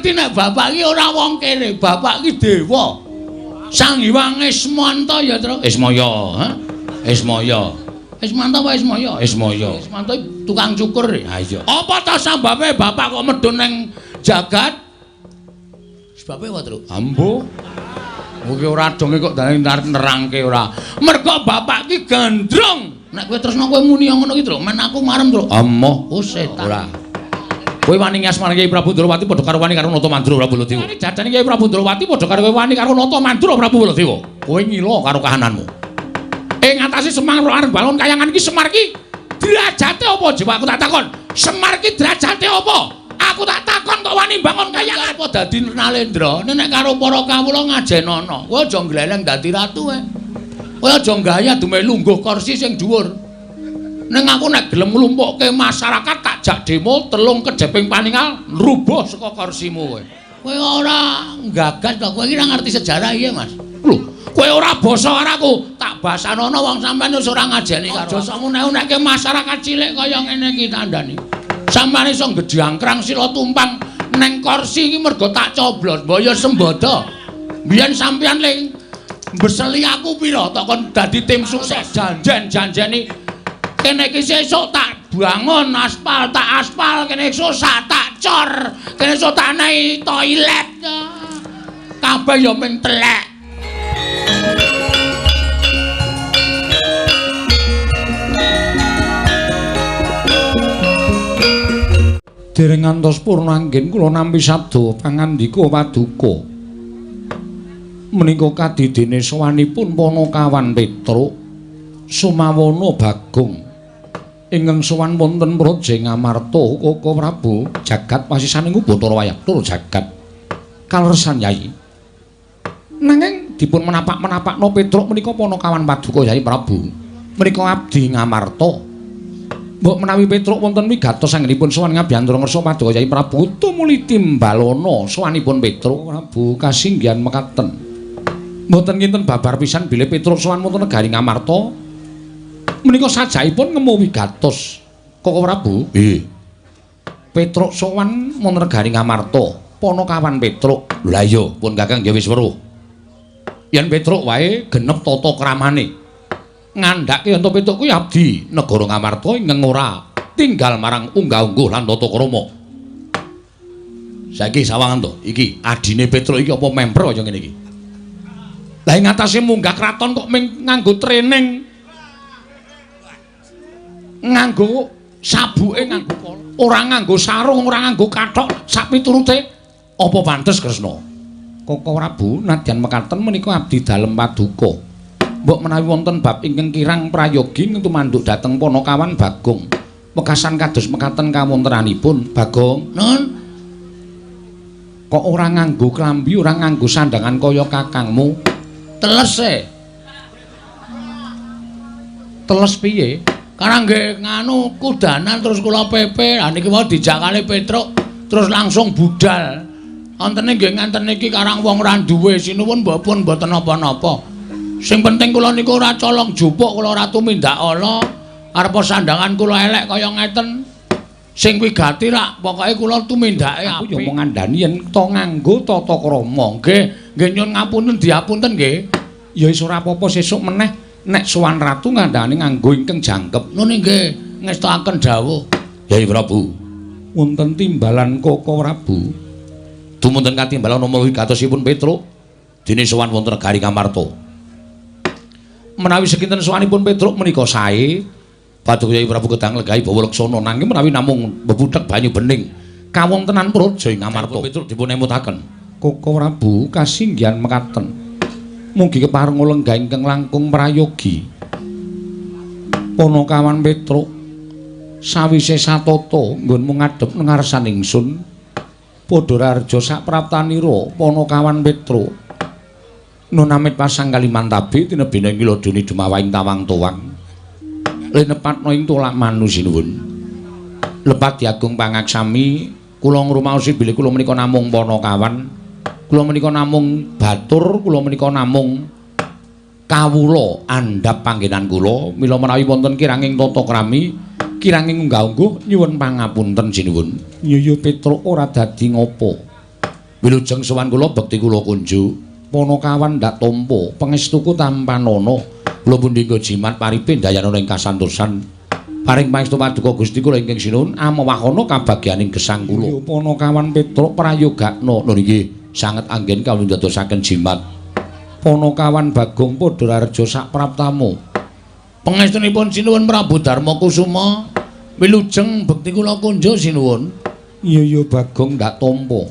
ngerti nek bapak iki ora wong kene, bapak iki dewa. Sang Hyang Ismanta ya, Tru. Ismaya, ha? Ismaya. Ismanta apa Ismaya? Ismaya. Ismanta tukang cukur. Ha iya. Apa ta sambabe bapak kok medhun ning jagat? Sebabe apa, Tru? Ambo. Kuwi ora donge kok dane nerangke ora. Mergo bapak ki gandrung. Nek kowe tresno kowe muni ngono ki, Tru, men aku marem, Tru. Amoh, oh setan. Ora. Kowe wani ngasmane Kyai Prabu Ndrawati padha karo wani karo Nata Mandura Prabu Baladewa. Jajane Kyai Prabu Ndrawati padha karo kowe wani karo Nata Mandura Prabu Baladewa. Kowe ngilo karo kahananmu. Ing ngatasi Semar arep balon kayangan iki Semar ki derajate apa Jawa aku tak takon. Semar ki derajate apa? Aku tak takon kok wani bangun kayangan apa dadi Nalendra. Nek karo para kawula ngajenana, kowe aja gleleng dadi ratu ae. Kowe aja gaya dume lungguh kursi sing dhuwur. Ning aku nek gelem nglumpukke masyarakat tak jak demo telung kejeping paningal rubuh saka kursimu kowe. Kowe ora gagas to, kowe iki ora ngerti sejarah iya, Mas. Lho, kowe ora basa karaku, tak basanono wong sampean wis ora ngajeni karo. Aja sok unek-unekke masyarakat cilik kaya ngene iki tandani. Sampeyan iso gedhangkrang sila tumpang neng kursi iki mergo tak coblos, mbaya sembada. Biyen sampeyan ling beseli aku pira tak kon dadi tim sukses janjen-janjeni kene iki sesuk tak bangun aspal tak aspal kene esuk tak cor kene esuk tak naik toilet kabeh ya ming telek. Dereng ngantos purna anggen kula nampi sabda pangandika paduka. Menika kadidene sowanipun Panakawan Petruk Sumawana Bagong ingkang sowan wonten Praja Ngamarta Kaka Prabu jagat wasisaning Bathara Wayaktur jagat kaleresan Yai. Nanging dipun menapak-menapakno Petruk menika Panakawan Paduka Yai Prabu. Menika abdi Ngamarta. Mbok menawi Petruk wonten wigatos anggenipun sowan ngabiyantara ngersa Paduka Yai Prabu tumuli timbalana sowanipun Petruk Prabu kasinggihan mekaten. Mboten kinten babar pisan bilih Petruk sowan wonten negari Ngamarta. Menika sajaipun ngemu wigatos Kaka Prabu. Nggih. Petruk sowan wonten negari Ngamarta, Panakawan Petruk. Lha iya, pun Kakang nggih wis weruh. Yen Petruk wae genep tata kramane. Ngandhake ento Petruk kuwi abdi negara Ngamarta ingkang ora tinggal marang unggah-ungguh lan tata krama. Saiki sawangan to, iki adine Petruk iki apa member kaya ngene iki. Lah ing atase munggah kraton kok nganggo training. Nganggo sabuke nganggo kala. Ora nganggo sarung, ora nganggo kathok, sak piturute apa pantes Kresna. Kaka Prabu nadyan mekaten menika abdi dalem Paduka. Mbok menawi wonten bab ingkang kirang prayogi tumanduk dhateng Panakawan Bagong. Wekasan kados mekaten kawontenanipun Bagong. Nun. Kok ora nganggo klambi, ora nganggo sandangan kaya kakangmu? Teles e. Teles piye? Karang nggih nganu kudanan terus kula pepe. Ha niki mau dijak kali Petruk terus langsung budal. Antene nggih nganten niki karang wong ora duwe sinuwun mboten napa-napa. Sing penting kula niku ora colong jupuk, kula ora tumindak ala. Arep sandangan kula elek kaya ngeten. Sing wigati rak pokoke kula tumindake apik. Aku yo mung ngandani yen to nganggo tata krama. Nggih nyuwun ngapunten diapunten nggih. Ya wis ora apa-apa sesuk meneh nek sowan ratu ngandhani nganggo ingkang jangkep. Nune nggih ngestokaken dawuh. Yai Prabu. Wonten timbalan Kaka Prabu. Dumunten katimbalan nama wigatosipun Petruk dene sowan wonten negari Ngamarta. Menawi sekinten sowanipun Petruk menika sae Paduka Yai Prabu kedang legahi bawa leksana nanging menawi namung bebudhek banyu bening kawontenan Praja Ngamarta Petruk dipun emutaken. Kaka Prabu kasinggihan mekaten. Mugi kepareng lenggah ingkang langkung prayogi. Panakawan Petruk sawise satata nggonmu ngadhep ngarsan ingsun padha rarja sak praptanira Panakawan Petruk. Nunamit pasang Kalimantabe tinebene ngilodoni dumawahing tawang-tawang. Linepatna ing tulak manu sinuwun. Lepat diagung pangaksami kula ngrumaosi bilih kula menika namung Panakawan. Kula menika namung batur, kula menika namung kawula andhap panggenan kula. Mila menawi wonten kiranging tata krami, kiranging unggah-ungguh nyuwun pangapunten sinuwun. Nyuyu Petruk ora dadi ngopo. Wilujeng sowan kula bekti kula kunjuk. Ponokawan ndak tampa pangestuku tampanana. Kula pundi nggo jimat paripe dayana ing kasantosan. Paring pangestu paduka Gusti kula ingkang sinuwun amawahana kabagyaning gesang kula. Ponokawan Petruk prayogakna. Lho nggih, sanget anggen kawula ndadosaken jimat. Ponokawan Bagong Padhararja sapraptamu. Pangestunipun sinuwun Prabu Darma Kusuma. Wilujeng bekti kula kunjuk sinuwun. Iya Bagong ndak tampa.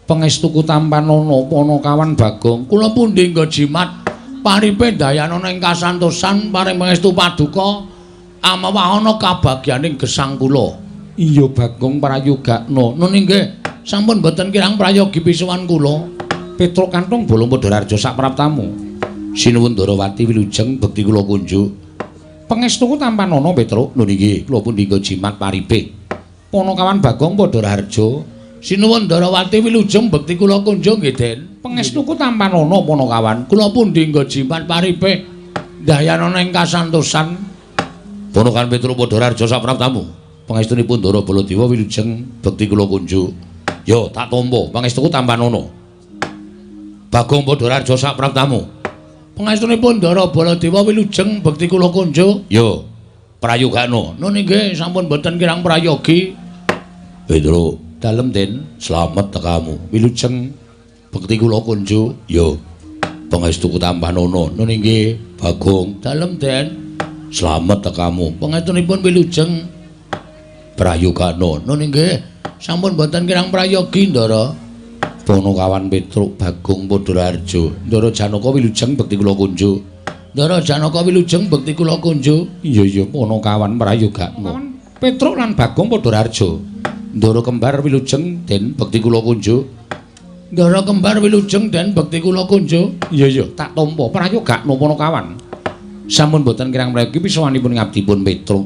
Pangestuku tampanana Ponokawan Bagong. Kula pundi nggo jimat paripe dayanana ing kasantosan paring pangestu paduka amawahana kabagyaning gesang kula. Iya Bagong prayogakna. Nun inggih sampun boten kirang prayogi pisuwan kula. Petruk Kantong Bolong Padhararja sapraptamu. Sinuwun Darawati wilujeng bekti kula kunjuk. Pangestuku tampanana Petruk. Lho nggih, kula pundi nggo jimat paripe. Ponokawan Bagong Padhararja. Sinuwun Darawati wilujeng bekti kula kunjuk nggih, Den. Pangestuku tampanana Ponokawan. Kula pundi nggo jimat paripe dayanana ing kasantosan. Ponokawan Petruk Padhararja sapraptamu. Pangestunipun Ndara Baladewa wilujeng bekti kula kunjuk. Yo tak tampa pangestuku tampanana. Bagong Padhararja sapraptamu. Pangestunipun Ndara Baladewa wilujeng bekti kula kunjuk. Yo, prayogakna. Nun inggih sampun boten kirang prayogi. Petruk, dalem Den, slamet tekamu. Wilujeng bekti kula kunjuk. Yo, pangestuku tampanana. Nun inggih, Bagong, dalem Den, slamet tekamu. Pangestunipun wilujeng prayogakna. Nun inggih sampun boten kirang prayogi Ndara. Ponokawan Petruk Bagong Padhararja. Ndara Janaka wilujeng bekti kula kunjuk. Ndara Janaka wilujeng bekti kula kunjuk. Iya Ponokawan prayogakna. Petruk lan Bagong Padhararja. Ndara kembar wilujeng Den bekti kula kunjuk. Ndara kembar wilujeng Den bekti kula kunjuk. Iya tak tampa prayogakna Ponokawan. Sampun boten kirang prayogi pisuwanipun ngabdipun Petruk.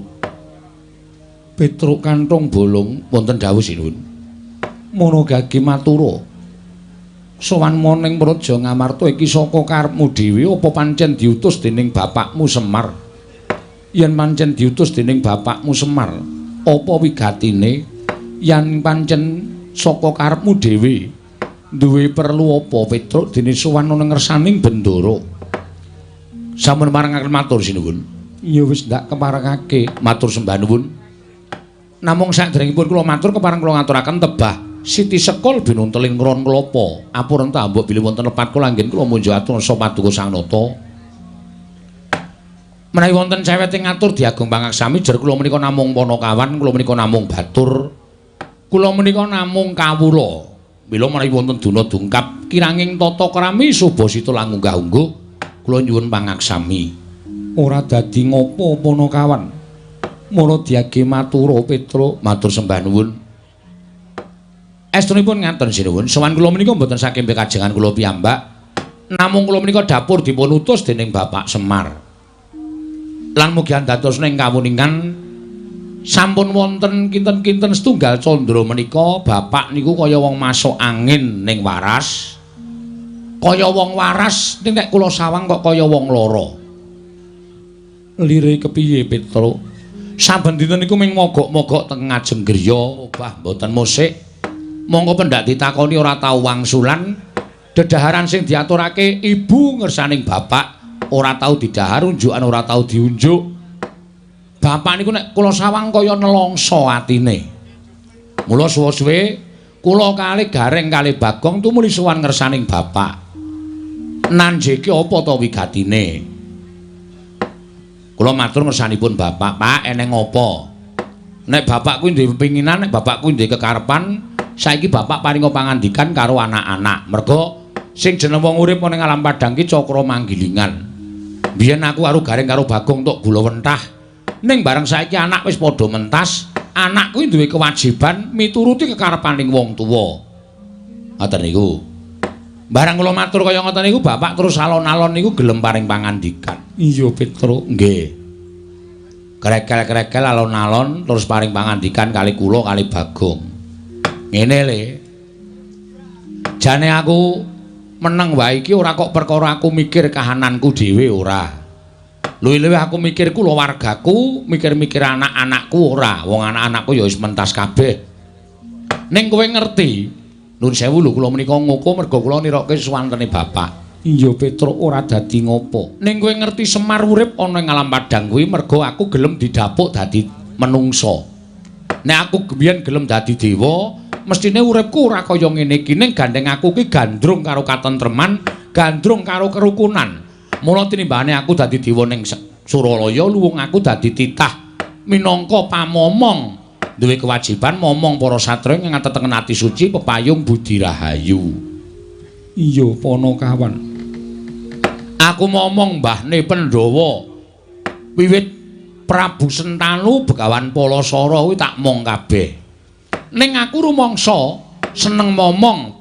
Petruk Kantong Bolong wonten dawuh sinuwun. Monogagi matura. Sowan moning Praja Ngamarta iki saka karepmu dhewe apa pancen diutus dening bapakmu Semar? Yen pancen diutus dening bapakmu Semar, apa wigatine? Yen pancen saka karepmu dhewe, duwe perlu apa Petruk dene sowan ana ngersaning bendara? Sampun marangaken matur sinuwun. Ya wis ndak keparengake, matur sembah nuwun. Namung saderengipun kula matur kepareng kula ngaturaken tebah Siti Sekol binunteling ngron klapa. Apuren ta mbok bilih wonten lepat kula anggen kula munjuk atur sapa paduka Sang Nata. Menawi wonten cewek ing ngatur diagung pangaksami jer kula menika namung Ponokawan, kula menika namung batur. Kula menika namung kawula. Mila menawi wonten duna dungkap kiranging tata krami Subasita langunggah-ungguh kula nyuwun pangaksami. Ora dadi ngopo Ponokawan. Mula diage matura Petruk, matur sembah nuwun. Estunipun ngaten sinuwun, sowan kula menika mboten saking kajengan kula piyambak, namung kula menika dapur dipun utus dening Bapak Semar. Lan mugi dados ing kawuningan sampun wonten kinten-kinten setunggal candra menika bapak niku kaya wong masuk angin ning waras. Kaya wong waras ning nek kula sawang kok kaya wong lara. Lire kepiye Petruk? Saben dinten niku ming mogok-mogok teng ngajeng griya, obah mboten musik. Monggo pendak ditakoni ora tau wangsulan, dedaharan sing diaturake ibu ngersaning bapak ora tau didahar, unjukan ora tau diunjuk. Bapak niku nek kula sawang kaya nelongso atine. Mula suwe-suwe kula kalih Gareng kalih Bagong tumuli sowan ngersaning bapak. Nanjeke apa ta wigatine? Kula matur ngersanipun bapak, "Pak, eneng apa? Nek bapak kuwi duwe pepinginan, nek bapak kuwi duwe kekarepan, saiki bapak paringa pangandikan karo anak-anak. Merga sing jeneng wong urip ning alam padang ki cakra manggilingan. Biyen aku karo Gareng karo Bagong tok gula wentah. Ning bareng saiki anak wis padha mentas, anak kuwi duwe kewajiban mituruti kekarepaning wong tuwa." Ngoten niku. Barang kula matur kaya ngoten niku bapak terus alon-alon niku gelem paring pangandikan. Iya Petruk, nggih. Krekel-krekel alon-alon terus paring pangandikan kali kula kali Bagong. Ngene le. Jane aku meneng wae iki ora kok perkara aku mikir kahananku dhewe ora. Luwih-luwih aku mikir kulawargaku, mikir-mikir anak-anakku ora. Wong anak-anakku ya wis mentas kabeh. Ning kowe ngerti, Nuwun sewu lho kula menika ngoko merga kula nirokke suwantene bapak. Iya Petruk ora dadi ngopo. Ning kowe ngerti Semar urip ana ing alam padang kuwi merga aku gelem didapuk dadi menungsa. Nek aku biyen gelem dadi dewa, mestine uripku ora kaya ngene iki. Ning gandeng aku ki gandrung karo katentreman, gandrung karo kerukunan. Mula tinimbane aku dadi dewa ning Suralaya, luwung aku dadi titah minangka pamomong. Duwe kewajiban momong para satriya ing ngateteken ati suci pepayung budi rahayu. Iya Panakawan. Aku momong mbahne Pandhawa. Wiwit Prabu Sentanu Begawan Palasara kuwi tak mong kabeh. Ning aku rumangsa seneng momong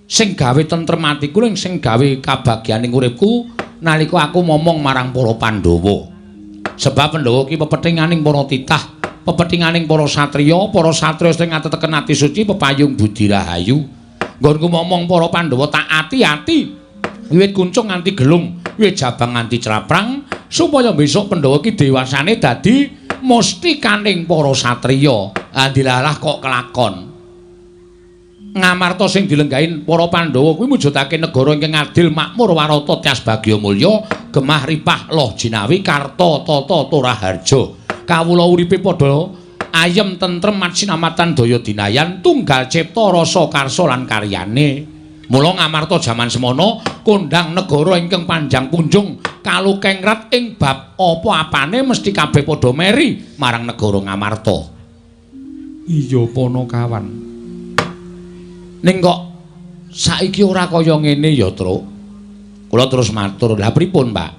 sing gawe tentrem atiku ning sing gawe kabagyaning uripku nalika aku momong marang para Pandhawa. Sebab Pandhawa ki pepethinganing para titah, pepethinganing para satriya sing ngateteken ati suci pepayung budi rahayu. Nggonku momong para Pandhawa tak ati-ati wiwit kuncung nganti gelung, wiwit jabang nganti craprang supaya besok Pandhawa ki dewasane dadi mustikaning para satriya. Dilalah kok kelakon. Ngamarta sing dilenggahin para Pandhawa kuwi mujudake negara ingkang adil, makmur, warata, tias bagya mulya, gemah ripah loh jinawi, karta tata turaharja. Kawula uripe padha ayem tentrem matsinamatan daya dinayan, tunggal cipta rasa karsa lan karyane. Mula ngamarta jaman semana kondhang negara ingkang panjang punjung kalukengrat ing bab apa-apane mesti kabeh padha meri marang negara Ngamarta. Iya Panakawan. Ning kok saiki ora kaya ngene ya, Truk. Kula terus matur, "Lah pripun, Pak?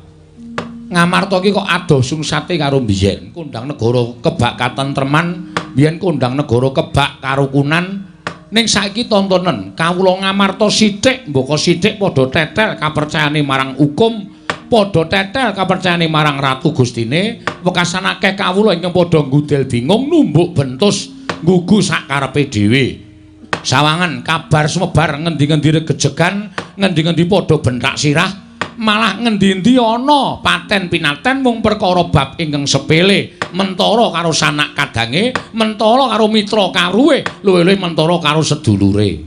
Ngamarta iki kok adoh sungsate karo biyen. Kondhang negara kebak katentreman, biyen kondhang negara kebak karukunan. Ning saiki tontonen, kawula Ngamarta sithik mboko sithik padha tetel kapercayane marang hukum, padha tetel kapercayane marang Ratu Gustine, wekasan akeh kawula ingkang padha nggudel bingung numbuk bentus nggugu sakarepe dhewe. Sawangan kabar sumebar ngendi-endi regejegan, ngendi-endi padha bentak sirah, malah ngendi-endi ana paten pinaten mung perkara bab ingkang sepele, mentara karo sanak kadange, mentara karo mitra karuwe, luwih-luwih mentara karo sedulure.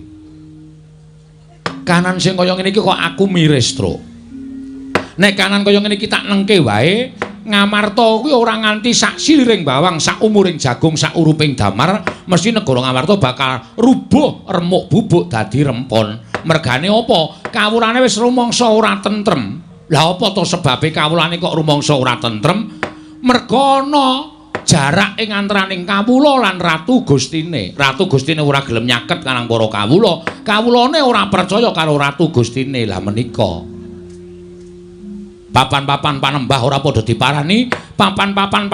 Kanan sing kaya ngene iki kok aku miris, Truk. Nek kanan kaya ngene iki tak nengke wae, Ngamarta kuwi ora nganti sak siliring bawang, sak umuring jagung, sak uruping damar, mesti negara Ngamarta bakal rubuh remuk bubuk dadi rempon. Mergane apa? Kawulane wis rumangsa ora tentrem. Lah apa to sebabe kawulane kok rumangsa ora tentrem? Merga ana jarak ing antaraning kawula lan Ratu Gustine. Ratu Gustine ora gelem nyaket kanang para kawula. Kawulane ora percaya karo Ratu Gustine. Lah menika papan-papan panembah ora padha diparani, papan-papan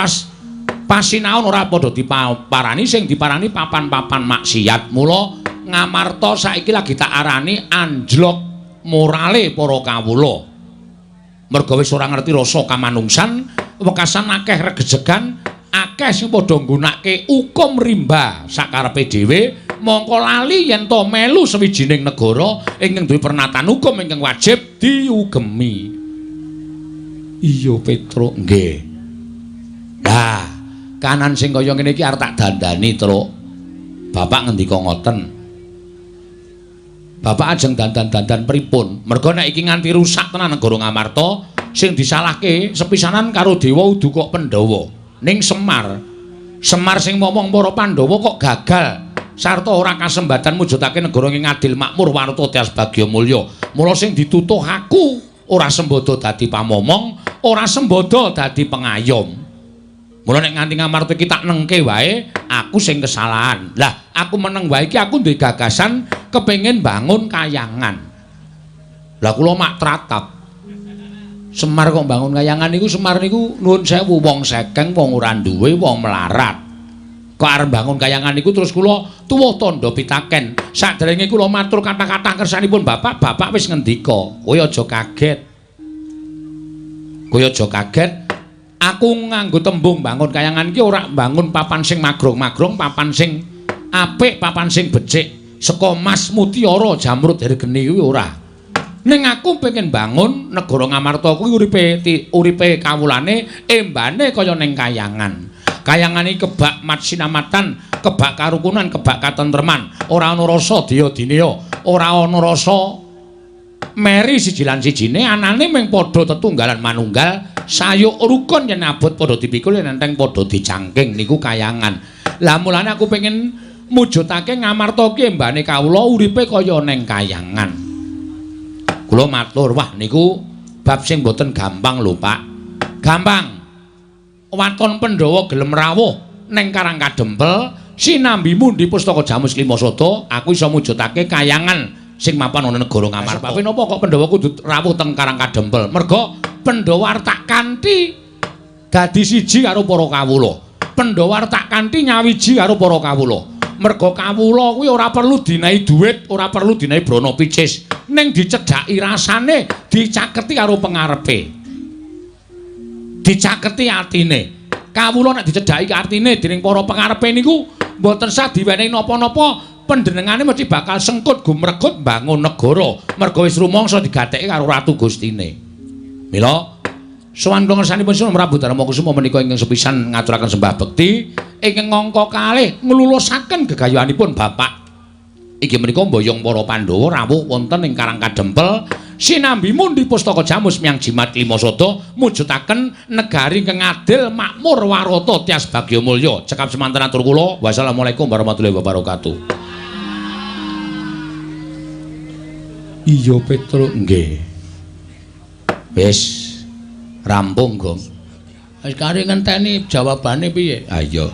pasinaon ora padha diparani, sing diparani papan-papan maksiat. Mula Ngamarta saiki lagi tak arani anjlok morale para kawula. Merga wis ora ngerti rasa kamanungsan, wekasan akeh regejegan, akeh sing padha nggunakake hukum rimba sakarepe dhewe, mongko lali yen to melu sawijining negara ingkang duwe pernatan hukum ingkang wajib diugemi. Iya Petruk, nggih. Lah, kanan sing kaya ngene iki arep tak dandani, Truk. Bapak ngendika ngoten. Bapak ajeng dandan-dandan pripun? Merga nek iki nganti rusak tenan negara Ngamarta, sing disalahke sepisanan karo Dewa Uduka Pandhawa. Ning Semar sing momong para Pandhawa kok gagal sarta ora kasembatan mujudake negara ing adil makmur warta tias bagya mulya. Mula sing ditutuh aku ora sembodo dadi pamomong, ora sembodo dadi pengayom. Mula nek nganti Ngamarta iki tak nengke wae, aku sing kesalahan. Lah, aku meneng wae iki aku duwe gagasan kepengin bangun kayangan. Lah kula mak tratap. Semar kok bangun kayangan niku, Semar niku nuwun sewu wong sekeng, wong ora duwe, wong melarat. Kok arep bangun kayangan niku terus kula tuwuh tandha pitaken. Saderenge kula matur kata-kata kersanipun Bapak, Bapak wis ngendika, kowe aja kaget. Kowe aja kaget. Aku nganggo tembung bangun kayangan iki ora bangun papan sing magrong-magrong, papan sing apik, papan sing becik, saka emas mutiara jamrut hergeni kuwi ora. Ning aku pengen bangun negara Ngamarta kuwi uripe kawulane embane kaya ning kayangan. Kayangan iki kebak matsinamatan kebak karukunan, kebak katentreman, ora ana rasa daya-dinaya, ora ana rasa meri siji lan sijine, anane mung padha tetunggalan manunggal, sayuk rukun yen abot padha dipikul yen enteng padha dicangking niku kayangan. Lah mulane aku pengen mujudake ngamarta ki mbane kawula uripe kaya ning kayangan. Kula matur, wah niku bab sing boten gampang lho, Pak. Gampang. Waton Pandhawa gelem rawuh ning Karangkadempel, sinambi mundi Pustaka Jamus Klimasada, aku iso mujudake kayangan sing mapan ana negara Ngamarta. Tapi napa kok Pandhawa kudu rawuh teng Karangkadempel? Merga Pandhawa artak kanthi dadi siji karo para kawula. Pandhawa artak kanthi nyawiji karo para kawula. Merga kawula kuwi ora perlu dinahi dhuwit, ora perlu dinahi brana picis, ning dicedhaki rasane, dicaketi karo pengarepe. Dicaketi atine. Kawula nek dicedhaki artine dening para pengarepe niku mboten sah diwenehi napa-napa, panjenengane mesti bakal sengkut gumregut mbangun negara. Merga wis rumangsa digatheki karo Ratu Gustine. Mila sowan kula ngersanipun Sunan Prabu Darmakusuma menika ingkang sepisan ngaturaken sembah bekti ingkang ngangka kalih nglulusaken gegayohanipun Bapak. Inggih menika mboyong para Pandhawa rawuh wonten ing Karangkadempel sinambi mundi Pustaka Jamus Myang Jimat Klimasada mujudaken negari ingkang adil makmur warata tias bagya mulya. Cekap semanten atur kula. Wassalamualaikum warahmatullahi wabarakatuh. Iya Petro nggih. Wis rampung, Gong. Wis kari ngenteni jawabane piye? Ha iya.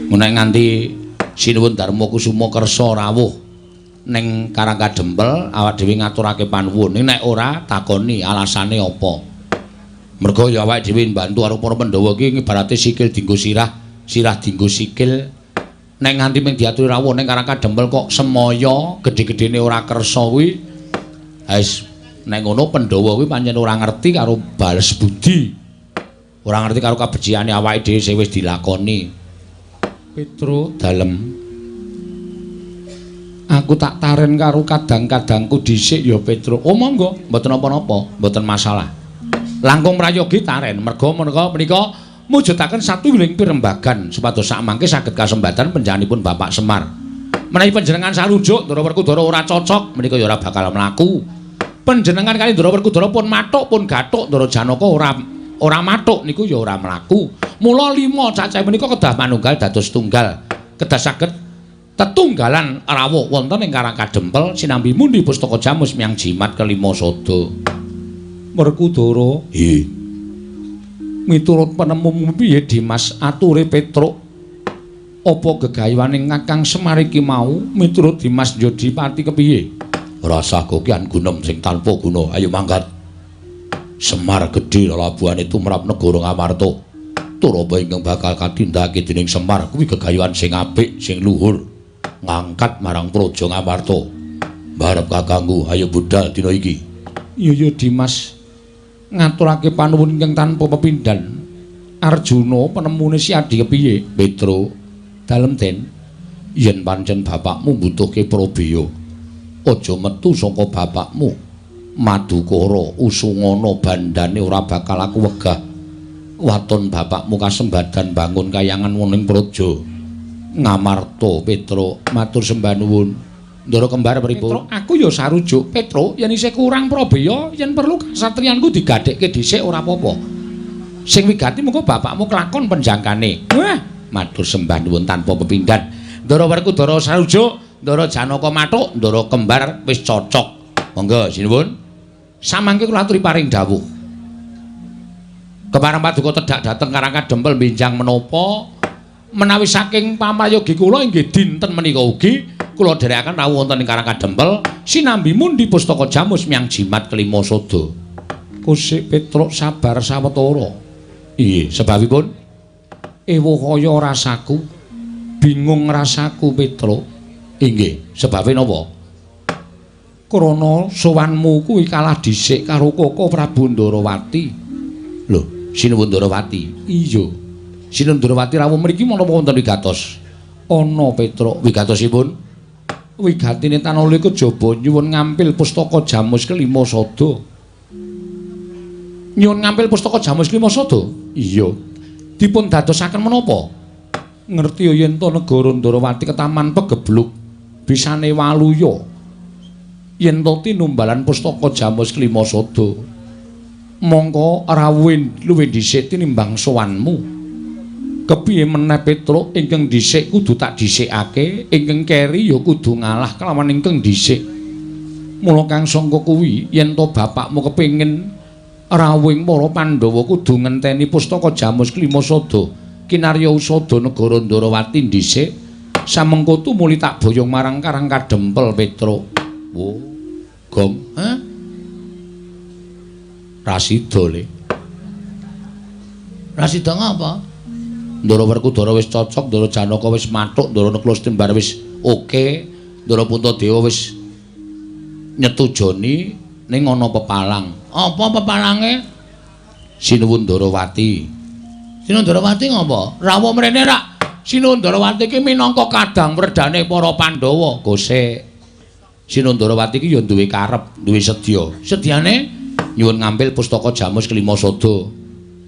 Menawi nganti Sinuwun Darmakusuma kersa rawuh ning Karangkadempel, awak dhewe ngaturake panuwun. Nek ora takoni alasane apa. Merga ya awake dhewe mbantu karo para Pandhawa iki ibarate sikil dienggo sirah, sirah dienggo sikil. Nek nganti mung diaturi rawuh ning Karangkadempel kok semaya gedhe-gedhene ora kersa kuwi. Wis nek ngono Pandhawa kuwi pancen ora ngerti karo bales budi. Ora ngerti karo kabeciane awake dhewe sing wis dilakoni. Petro dalem. Aku tak taren karo kadang-kadangku dhisik ya Petro. Oh monggo, mboten napa-napa, mboten masalah. Langkung prayogi taren. Merga menika mujudaken satuwiling pirembagan supados sak mangke saged kasembatan panjenenganipun Bapak Semar. Menawi panjenengan sarujuk Ndara Werkudara ora cocok, menika ya ora bakal mlaku. Panjenengan kali Ndara Werkudara pun mathuk pun gathuk, Ndara Janaka ora mathuk niku ya ora mlaku. Mula 5 cacah menika kedah manunggal dados tunggal. Kedah saged tetunggalan rawuh wonten ing Karangkadempel sinambi mundi Pustaka Jamus Myang Jimat Klimasada. Werkudara, nggih. Miturut penemumu piye Dimas ature Petruk? Apa gegayohaning Kakang Semar iki mau miturut Dimas Jodipati kepiye? Rasa kokian gunem sing tanpa guna. Ayo mangkat. Semar gedhe labuhane tumrap negara Ngamarta. Turaba ingkang bakal katindakake dening Semar kuwi gegayohan sing apik, sing luhur. Ngangkat marang praja Ngamarta. Mbarep kakangku, ayo budal dina iki. Iya Dimas. Ngaturake panuwun ingkang tanpa pepindhan. Arjuna penemune si Adi kepiye? Petro, dalem Den. Yen pancen bapakmu mbutuhke Prabeya, aja metu saka bapakmu. Madukara usungana bandane ora bakal aku wegah. Waton bapakmu kasembadan bangun kayangan woning praja Ngamarta. Petro, matur sembah nuwun. Ndara kembar pripun? Petro, aku ya sarujuk. Petro, yen isih kurang Prabeya, yen perlu kasatriyanku digadhekke dhisik ora apa-apa. Sing wigati mengko bapakmu kelakon penjangkane. Wah, matur sembah nuwun tanpa pepindhan. Ndara Werkudara sarujuk, Ndara Janaka mathuk, Ndara kembar wis cocok. Monggo sinuwun. Samangke kula aturi paring dawuh. Kepareng paduka tedhak dhateng Karangkadempel benjang menapa menawi saking pamayogi kula inggih dinten menika ugi kula dherekaken rawuh wonten ing Karangkadempel sinambi mundi Pustaka Jamus Myang Jimat Klimasada. Kusik Petruk sabar sawetara. Iye, sebabipun ewuh kaya rasaku, bingung rasaku Petruk. Inggih, sebabe napa? Krana sowanmu kuwi kalah dhisik karo Koko Prabu Ndarawati. Lho, Sinuwun Ndarawati. Iya. Sinuwun Ndarawati rawuh mriki menapa wonten wigatos? Ana Petruk. Wigatosipun? Wigatine tanala kejaba nyuwun ngampil Pustaka Jamus Klimasada. Nyuwun ngampil Pustaka Jamus Klimasada? Iya. Dipun dadosaken menapa? ngerti yen to negara Ndarawati ketaman pegebluk bisane waluya yen to tinumbalan pustaka Jamus Klimasada mongko rawuh luwih dhisik tinimbang sowanmu kepiye meneh Petruk ingkang dhisik kudu tak dhisikake ingkang keri ya kudu ngalah kelawan ingkang dhisik mula kang sangka kuwi yen to bapakmu kepengin rawuhing para Pandhawa kudu ngenteni pustaka Jamus Klimasada kinarya usada negara Ndarawati dhisik samengko tumuli tak boyong marang Karang Kadempel Petruk. Oh, Gong, hah? Rasida le. Rasida ngapa? Ndara Werkudara wis cocok, Ndara Janaka wis mathuk, Ndara Neklastimbar wis oke, Ndara Puntadewa wis nyetujoni ning ana pepalang. Apa pepalange? Sinuwun Ndarawati. Sinuwun Ndarawati ngapa? Rawuh mrene rak. Sinuwun Ndarawati iki minangka kadang werdane para Pandhawa. Gosek. Sinuwun Ndarawati iki ya duwe karep, duwe sedya. Sedyane nyuwun ngambil pustaka Jamus Klimasada.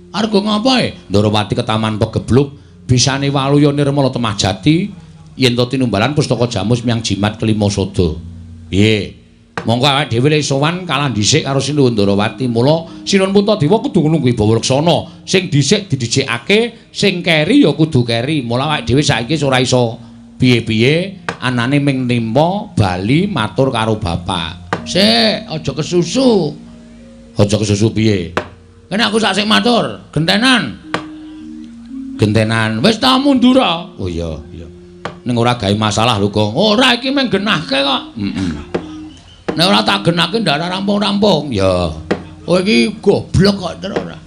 Arep ngapa e? Ndarawati ketaman pegebluk bisane waluya nirmala temah jati yen to tinumbalan pustaka Jamus miang jimat Klimasada. Piye? Monggo awake dhewe le sowan kalah dhisik karo Sinuwun Ndarawati. Mula Sinuwun Puntadewa kudu nglungguhi Bawa-Leksana. Sing dhisik didhisikake, sing keri ya kudu keri. Mula awake dhewe saiki ora iso piye-piye anane ming nimpa bali matur karo bapak. Sik, aja kesusu. Aja kesusu piye? Kene aku sak sing matur, gentenan. Gentenan. Wis ta mundur. Oh iya, iya. Ning ora gawe masalah lho, Kong. Ora iki mung genahke kok. Nek ora tak genake ndak rampung-rampung. Ya. Kowe iki goblok kok ora.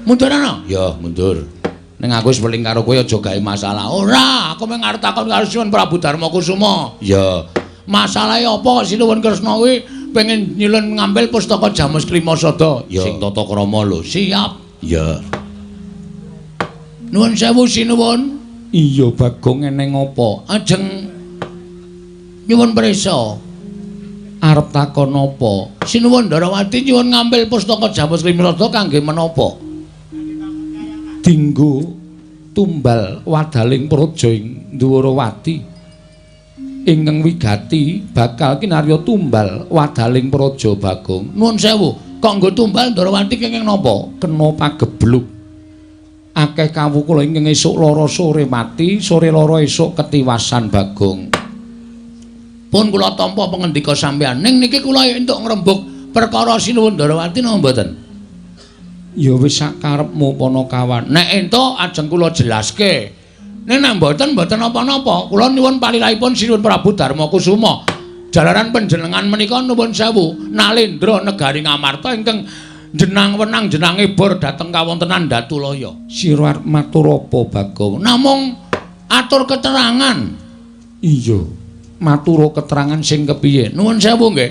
Mundur ana? Ya, mundur. Ning aku wis weling karo kowe aja gawe masalah. Ora, aku mung arep takon karo Sinuwun Prabu Darmakusuma. Ya. Masalahe apa Sinuwun Kresna kuwi pengen nyilun ngambil pustaka Jamus Klimasada sing tata krama lho. Siap. Ya. Nuwun sewu Sinuwun. Iya, Bagong eneng apa? Ajeng nyuwun prisa. Arep takon apa? Sinuwun Ndarawati nyuwun ngambil pustaka Jamus Klimasada kangge menapa? Dinggo tumbal wadaling praja ing Ndarawati. Ingkang wigati bakal kinarya tumbal wadaling praja Bagong. Nuwun sewu, kok nggo tumbal Ndarawati kenging napa? Kena pagebluk. Akeh kawula ingkang esuk lara sore mati, sore lara esuk ketiwasan Bagong. Pun kula tampa pangendika sampeyan ning niki kula entuk ngrembug perkara Sinuwun Ndarawati napa mboten? Ya wis sak karepmu Panakawan. Nek entuk ajeng kula jelaske. Nek mboten apa-apa. Kula nyuwun palilahipun Sinuwun Prabu Darmakusuma. Jalaran panjenengan menika nuwun sewu Nalendra Negari Ngamarta ingkang jenang wenang jenange bor dhateng kawontenan Datulaya. Sira arep matur apa Bagong? Namung atur keterangan. Iya. Matur keterangan sing kepiye? Nuwun sewu nggih.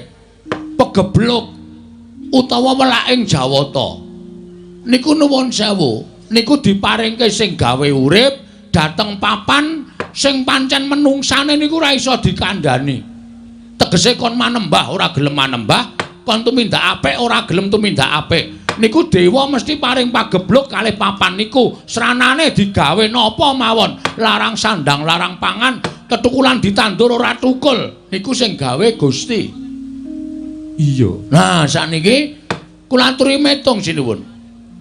Pegebluk utawa welaking Jawata. Niku nuwun sewu. Niku diparingke sing gawe urip dhateng papan sing pancen menungsane niku ora iso dikandhani. Tegese kon manembah ora gelem manembah, kon tumindak apik ora gelem tumindak apik. Niku dewa mesti paring pagebluk kalih papan niku. Sranane digawe napa mawon, larang sandang, larang pangan, ketukulan ditandur ora tukul. Niku sing gawe Gusti. Iya. Nah, sakniki kula aturi metung Sinuwun.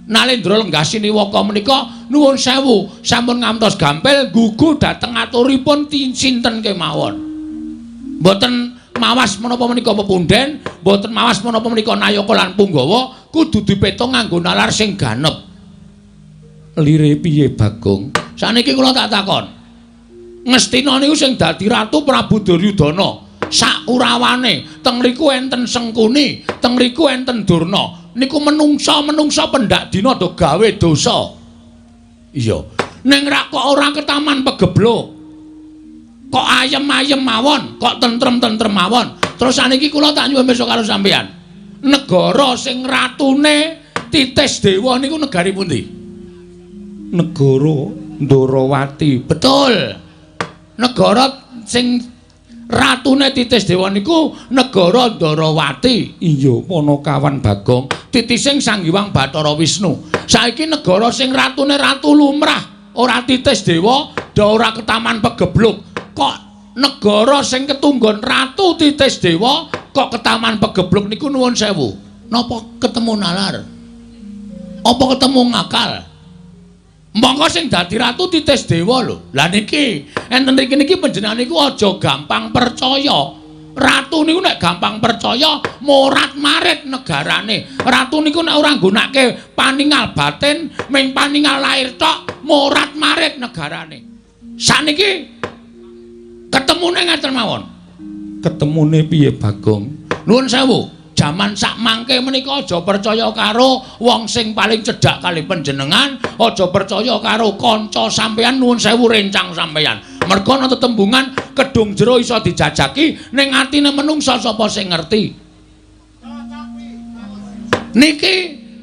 Nalendra Lenggah Siniwaka menika nuwun sewu sampun ngantos gampil gugu dhateng aturipun sinten kemawon. Mboten mawas menapa menika pepunden, mboten mawas menapa menika Nayaka lan Punggawa, kudu dipetung nganggo nalar sing ganep. Lire piye Bagong? Saniki kula tak takon. Ngastina niku sing dadi Ratu Prabu Duryudana. Sak urawane, teng mriku enten Sengkuni, teng mriku enten Durna. Niku menungsa pendak dina do gawe dosa. Iya. Ning rak kok ora ketaman pegebluk. Kok ayem-ayem mawon, kok tentrem-tentrem mawon. Terus saniki kula tak nyuwun pirsa karo sampeyan. Negara sing ratune Titis Dewa niku negari pundi? Negara Ndarawati. Betul. Negara sing ratune Titis Dewa niku negara Ndarawati. Iya, Panakawan Bagong. Titising Sang Hyang Bathara Wisnu. Saiki negara sing ratune ratu lumrah, ora Titis Dewa, padha ora ke Taman Pegebluk. Kok negara sing ketunggon Ratu Titis Dewa kok ke Taman Pegebluk niku nuwun sewu. Napa ketemu nalar? Apa ketemu ngakal? Monggo sing dadi Ratu Titis Dewa lho. Lah niki enten niki panjenengan niku aja gampang percaya. Ratu niku nek gampang percaya morat-marit negarane. Ratu niku nek ora nggunakake paningal batin, ming paningal lahir tok, morat-marit negarane. Saniki ketemune ngeten mawon. Ketemune piye Bagong? Nuwun sewu. Jaman sak mangke menika aja percaya karo wong sing paling cedhak kali panjenengan, aja percaya karo kanca sampeyan, nuwun sewu rencang sampeyan. Merga ana tetembungan kedung jero iso dijajaki ning atine menungsa sapa sing ngerti. Niki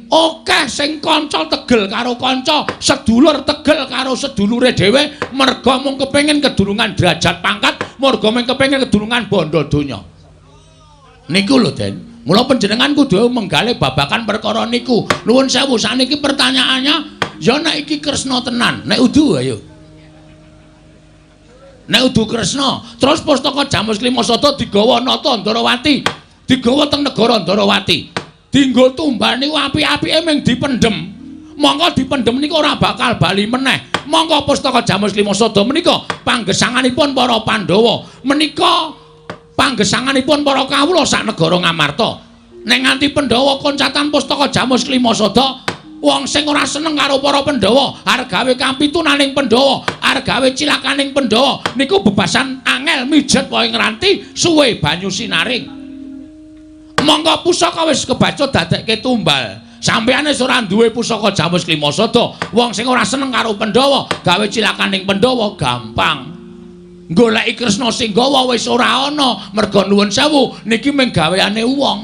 akeh sing kanca tegel karo kanca, sedulur tegel karo sedulure dhewe merga mung kepengin kedurungan derajat pangkat, merga mung kepengin kedurungan bondo donya. Niku lho, Den. Mula panjenengan kudu menggalih babakan perkara niku. Nuwun sewu saniki pertanyaannya ya nek iki Kresna tenan, nek udu ayo. Nek udu Kresna, terus pustaka Jamus Klimasada digawa nata Ndarawati, digawa teng negara Ndarawati. Dienggo tumbal niku apik-apike mung dipendhem. Monggo dipendhem niku ora bakal bali meneh. Monggo pustaka Jamus Klimasada menika panggesanganipun para Pandhawa. Menika panggesanganipun para kawula sak negara Ngamarta. Nek nganti Pandhawa koncatan pustaka Jamus Klimasada, wong sing ora seneng karo para Pandhawa, arep gawe kampitunaning Pandhawa, arep gawe cilakaning Pandhawa, niku bebasan angel mijet wae ngranti suwe banyu sinaring. Monggo pusaka wis kebaca dadekke tumbal. Sampeyan wis ora duwe pusaka Jamus Klimasada, wong sing ora seneng karo Pandhawa, gawe cilakaning Pandhawa gampang. Goleki Kresna sing gawa wis ora ana, merga nuwun sewu niki mung gaweane wong.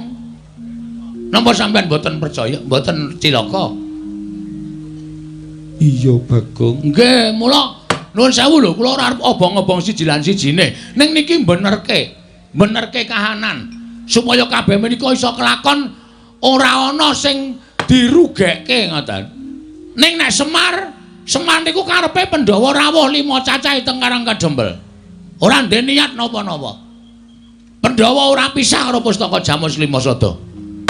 Napa sampean mboten percaya, mboten cilaka? Iya, Bagong. Nggih, mula nuwun sewu lho, kula ora arep obong-obong siji lan sijine. Ning niki benerke kahanan supaya kabeh menika iso kelakon ora ana sing dirugekke ngoten. Ning nek Semar niku karepe Pandhawa rawuh 5 cacahe teng Karang Kadempel. Ora ndek niat napa-napa. Pandhawa ora pisah karo pustaka Jamus Klimasada.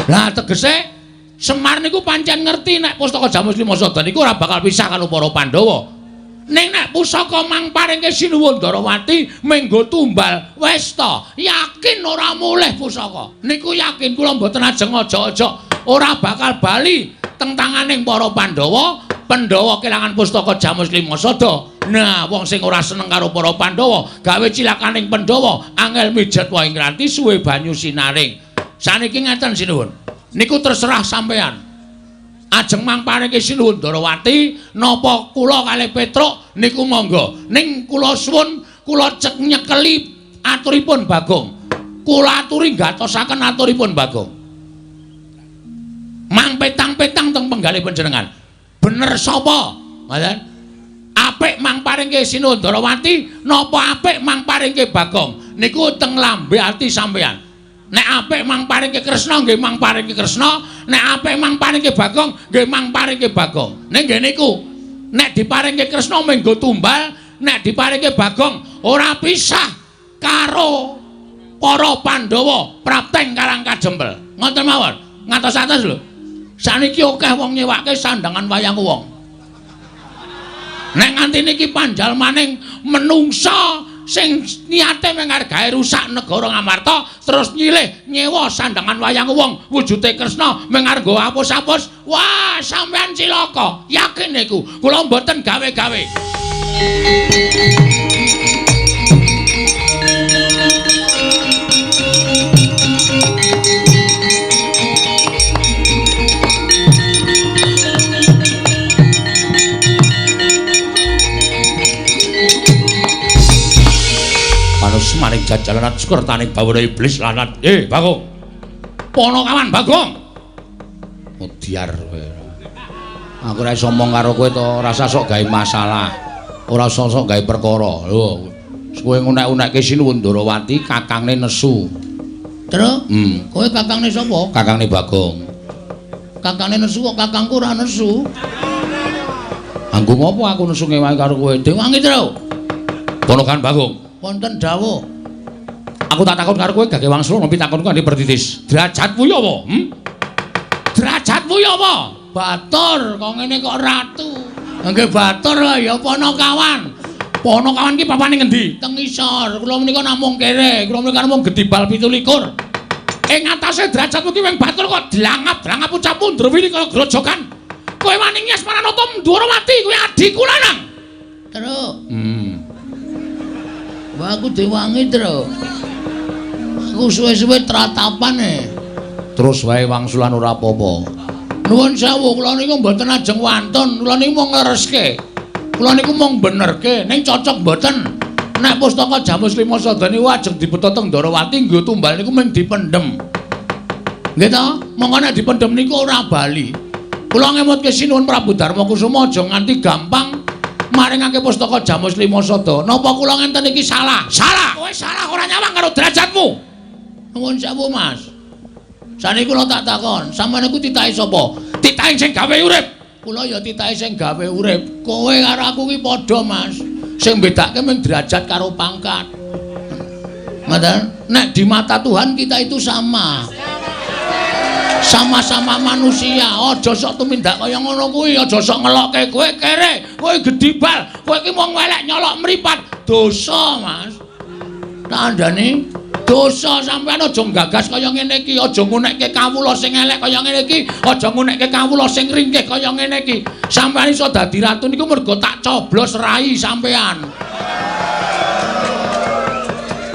Lah tegese Semar niku pancen ngerti nek pustaka Jamus Klimasada niku ora bakal pisah karo para Pandhawa. Ning nek pusaka mangparingke Sinuwun Ndarawati menggo tumbal wis ta, yakin ora mulih pusaka. Niku yakin kula mboten ajeng aja-aja ora bakal bali teng tanganing para Pandhawa. Pandhawa kelangan pustaka Jamus Klimasada. Nah, wong sing ora seneng karo para Pandhawa, gawe cilakaning Pandhawa, angel mijet wae ngranti suwe banyu sinaring. Saniki ngeten Sinuwun. Niku terserah sampeyan. Ajeng mangparingke Sinuwun Ndarawati napa kula kalih Petruk niku monggo. Ning kula suwun kula cek nyekeli aturipun Bagong. Kula aturi gatosaken aturipun Bagong. Mang petang-petang teng penggalih panjenengan. Bener sapa? Ngoten. Apik mangparingke Sinuwun Ndarawati napa apik mangparingke Bagong? Niku teng lambe ati sampeyan. Nek apik mangparingke Kresna nggih mangparingke Kresna, nek apik mangparingke Bagong nggih mangparingke Bagong. Ning nggih niku nek diparingke Kresna menggo tumbal, nek diparingke Bagong ora pisah karo para Pandhawa prapteng Karang Kadempel. Ngoten mawon. Ngantos atus lho. Saniki akeh wong nyewake sandangan wayang wong. Nek nganti niki panjal maning menungsa sing niate mengargae rusak negara Ngamarta terus nyilih nyewa sandangan wayang wong wujude Kresna mengargo apus-apus. Wah, sampean cilaka. Yakin niku. Kula mboten gawe-gawe. Maring jajalan Sukertane bawana iblis lanat. Bagong. Ponokawan Bagong. Mudyar kowe. Aku ora iso omong karo kowe to, rasa sok gawe masalah. Ora sok gawe perkara. Lho, kowe ngunek-unekke Sinuwun Ndarawati kakangne nesu. Terus? Kowe kakangne sapa? Kakangne Bagong. Kakangne nesu kok kakangku ora nesu. Anggo ngopo aku nesu ngewahi karo kowe? Dewangi, Tru. Ponokan Bagong. Wonten dawuh. Aku tak takon karo kowe gage wangsul ngopi takonku andi pertitis. Derajatmu ya apa? Derajatmu ya apa? Batur, kok ngene kok ratu. Nggih batur ya Ponokawan. Ponokawan ki papane ngendi? Teng isor. Kula menika namung kere. Kula menika namung Gedibal 17. Ing atase derajatmu ki wing batur kok dilangap-langap ucap mundur wili kaya grojokan. Kowe wani nyes Maranata Ndwarawati kuwi adikku lanang. Terus. Wah aku diwangi, Tru. Aku suwe-suwe tratapane. Terus wae wangsulan ora apa-apa. Nuwun sewu, kula niku mboten ajeng wantun, kula niku mung nglereske. Kula niku mung benerke, ning cocok mboten. Nek pustaka Jamus Lima Sada niku ajeng dibeta teng Ndwarawati nggo tumbal niku mung dipendhem. Nggih to? Monggo nek dipendhem niku ora bali. Kula ngemutke sinuwun Prabu Darmakusuma aja nganti gampang maringake pustaka Jamus Lima Sada. Napa kula ngenten iki salah? Salah. Kowe salah ora nyawang karo derajatmu. Nuwun sewu, Mas. Saniki kula tak takon, sampeyan iku titahe sapa? Titahe sing gawe urip. Kula ya titahe sing gawe urip. Kowe karo aku ki padha, Mas. Sing bedake mung derajat karo pangkat. Mboten? Nek di mata Tuhan kita itu sama. Sama-sama manusia. Aja sok tumindak kaya ngono kuwi, aja sok ngelokke kowe kere, kowe Gedibal, kowe ki mung welek nyolok mripat. Dosa, Mas. Tandane dosa sampeyan aja gagas kaya ngene iki, aja ngunekke kawula sing elek kaya ngene iki, aja ngunekke kawula sing ringkih kaya ngene iki. Sampeyan iso dadi ratu niku mergo tak coblos rai sampeyan.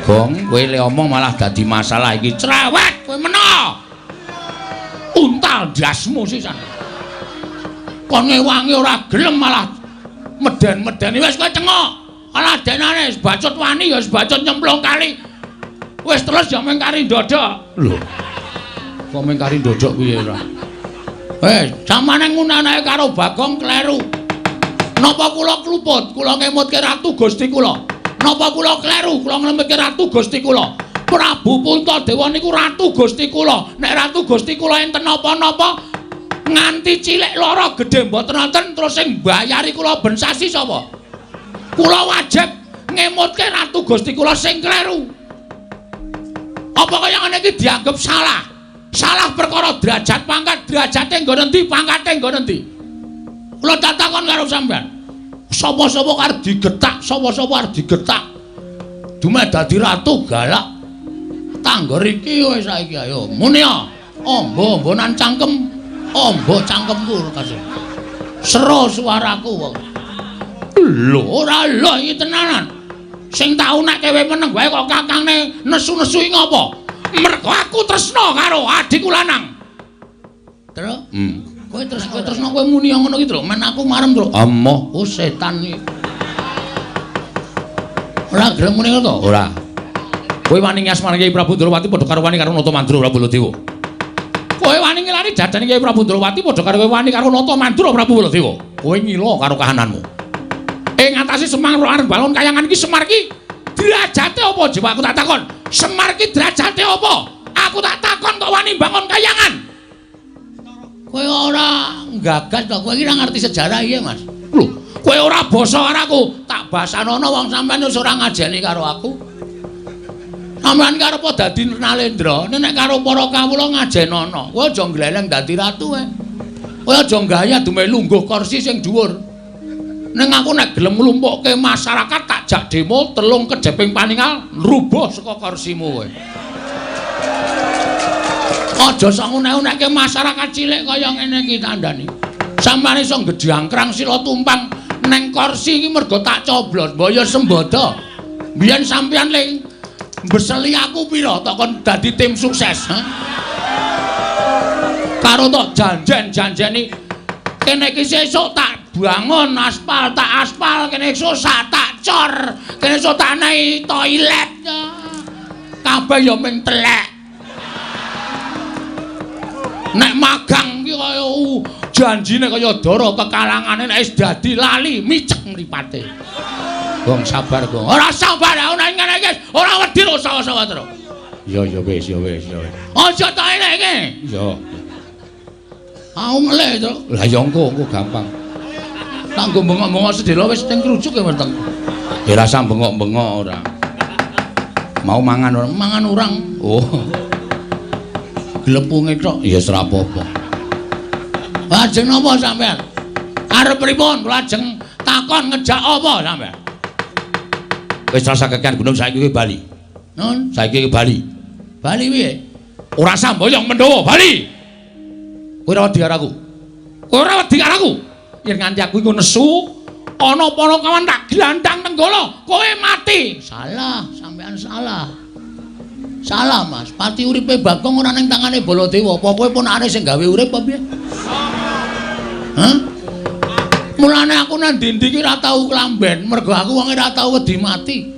Gong, kowe le omong malah dadi masalah iki. Cerewet kowe mena. Untal dasmu sisan. Kon ngewangi ora gelem malah meden-medeni wis kowe cengok. Alah denane bacot wani ya bacot nyemplung kali. Wis terus ya mung kari ndodok. Lho. Kok mung kari ndodok piye ora? Samane ngunanae karo Bagong kleru. Napa kula kluput? Kula ngemutke ratu Gusti kula. Napa kula kleru? Kula ngemutke ratu Gusti kula. Prabu Puntadewa niku ratu Gusti kula. Nek ratu Gusti kula enten napa-napa nganti cilik lara gedhe mboten wonten terus sing mbayari kula ben sasi sapa? Kula wajib ngemutke ratu Gusti kula sing kleru. Apa kaya ngene iki dianggep salah? Salah perkara derajat pangkat, derajate nggo endi, pangkate nggo endi? Kula tak takon karo sampean. Sapa-sapa arep digetak, sapa-sapa arep digetak. Dumeh dadi ratu galak. Tanggur iki wis saiki ayo. Muni ya. Ombo-ombonan cangkem. Ombo cangkemku kasih. Sero suaraku wong. Lho ora lho iki tenanan. Sing tau nek kowe meneng wae kok kakangne nesu-nesu iki ngopo? Mergo aku tresna karo adikku lanang. Terus? Kowe tresna kowe muni ngono iki, Tru. Men aku marem, Tru. Emoh, oh setan iki. Ora gelem muni ngono to? Ora. Kowe wani ngasmane Kyai Prabu Ndrawati padha karo wani karo Natamandra Prabu Baladewa. Kowe wani ngelani jajane Kyai Prabu Ndrawati padha karo kowe wani karo Natamandra Prabu Baladewa. Kowe ngila karo kahananmu. Ing atase Semar arep bangun kayangan iki Semar iki derajate apa jiwa aku tak takon. Semar iki derajate apa? Aku tak takon kok wani bangun kayangan. Kowe ora gagas to, kowe iki ora ngerti sejarah iya, Mas. Lho, kowe ora basa karo aku. Tak basanono wong sampean wis ora ngajeni karo aku. Sampeyan karep dadi Nalendra, nek karo para kawula ngajenono. Kowe aja gleleng dadi ratu kowe. Kowe aja gaya dume lungguh kursi sing dhuwur. Ning aku nek gelem nglumpukke masyarakat tak jak demo telung kejeping paningal rubuh saka kursimu kowe. Aja sok unek-unekke masyarakat cilik kaya ngene iki tandani. Sampeyan iso gedhangkrang sila tumpang neng kursi iki mergo tak coblos mbaya sembada. Biyen sampeyan ling beseli aku pira tok kon dadi tim sukses, ha? Karo tok janjen-janjeni kene iki sesuk tak bangun aspal, tak aspal kene esuk tak cor, kene esuk tak nehi toilet. Kabeh ya mung telek. Nek magang iki kaya janjine kaya dara kekalangane nek wis dadi lali micek mripate. Gong sabar, Gong. Ora sabar, ana ngene iki. Ora wedi ro sawa-sawa terus. Ya wis, ya wis. Aja tak eleke. Ya. Aku ngelih to. Lah ya engko gampang. Tanggo bengok-bengok sedelo wis teng krujuk ya weteng. Ya rasa bengok-bengok ora. Mau mangan urang. Oh. Glepunge tok ya ora apa-apa. Lajeng napa sampean? Arep pripun? Kula lajeng takon ngejak apa sampean? Wis rasa kekian gunung saiki iki bali. Nun, saiki iki bali. Bali piye? Ora samboyong Pandhawa, bali. Kowe ora wedi karo aku. Kowe ora wedi karo aku. Yen nganti aku iku nesu, ana Panakawan tak glandang nenggala, kowe mati. Salah, sampean salah. Salah, Mas. Pati uripe Bagong ora ning tangane Baladewa. Apa kowe ponakane sing gawe urip apa piye? Hah? Mulane aku nang ndi-ndi iki ora tau klamben, mergo aku wong ora tau wedi mati.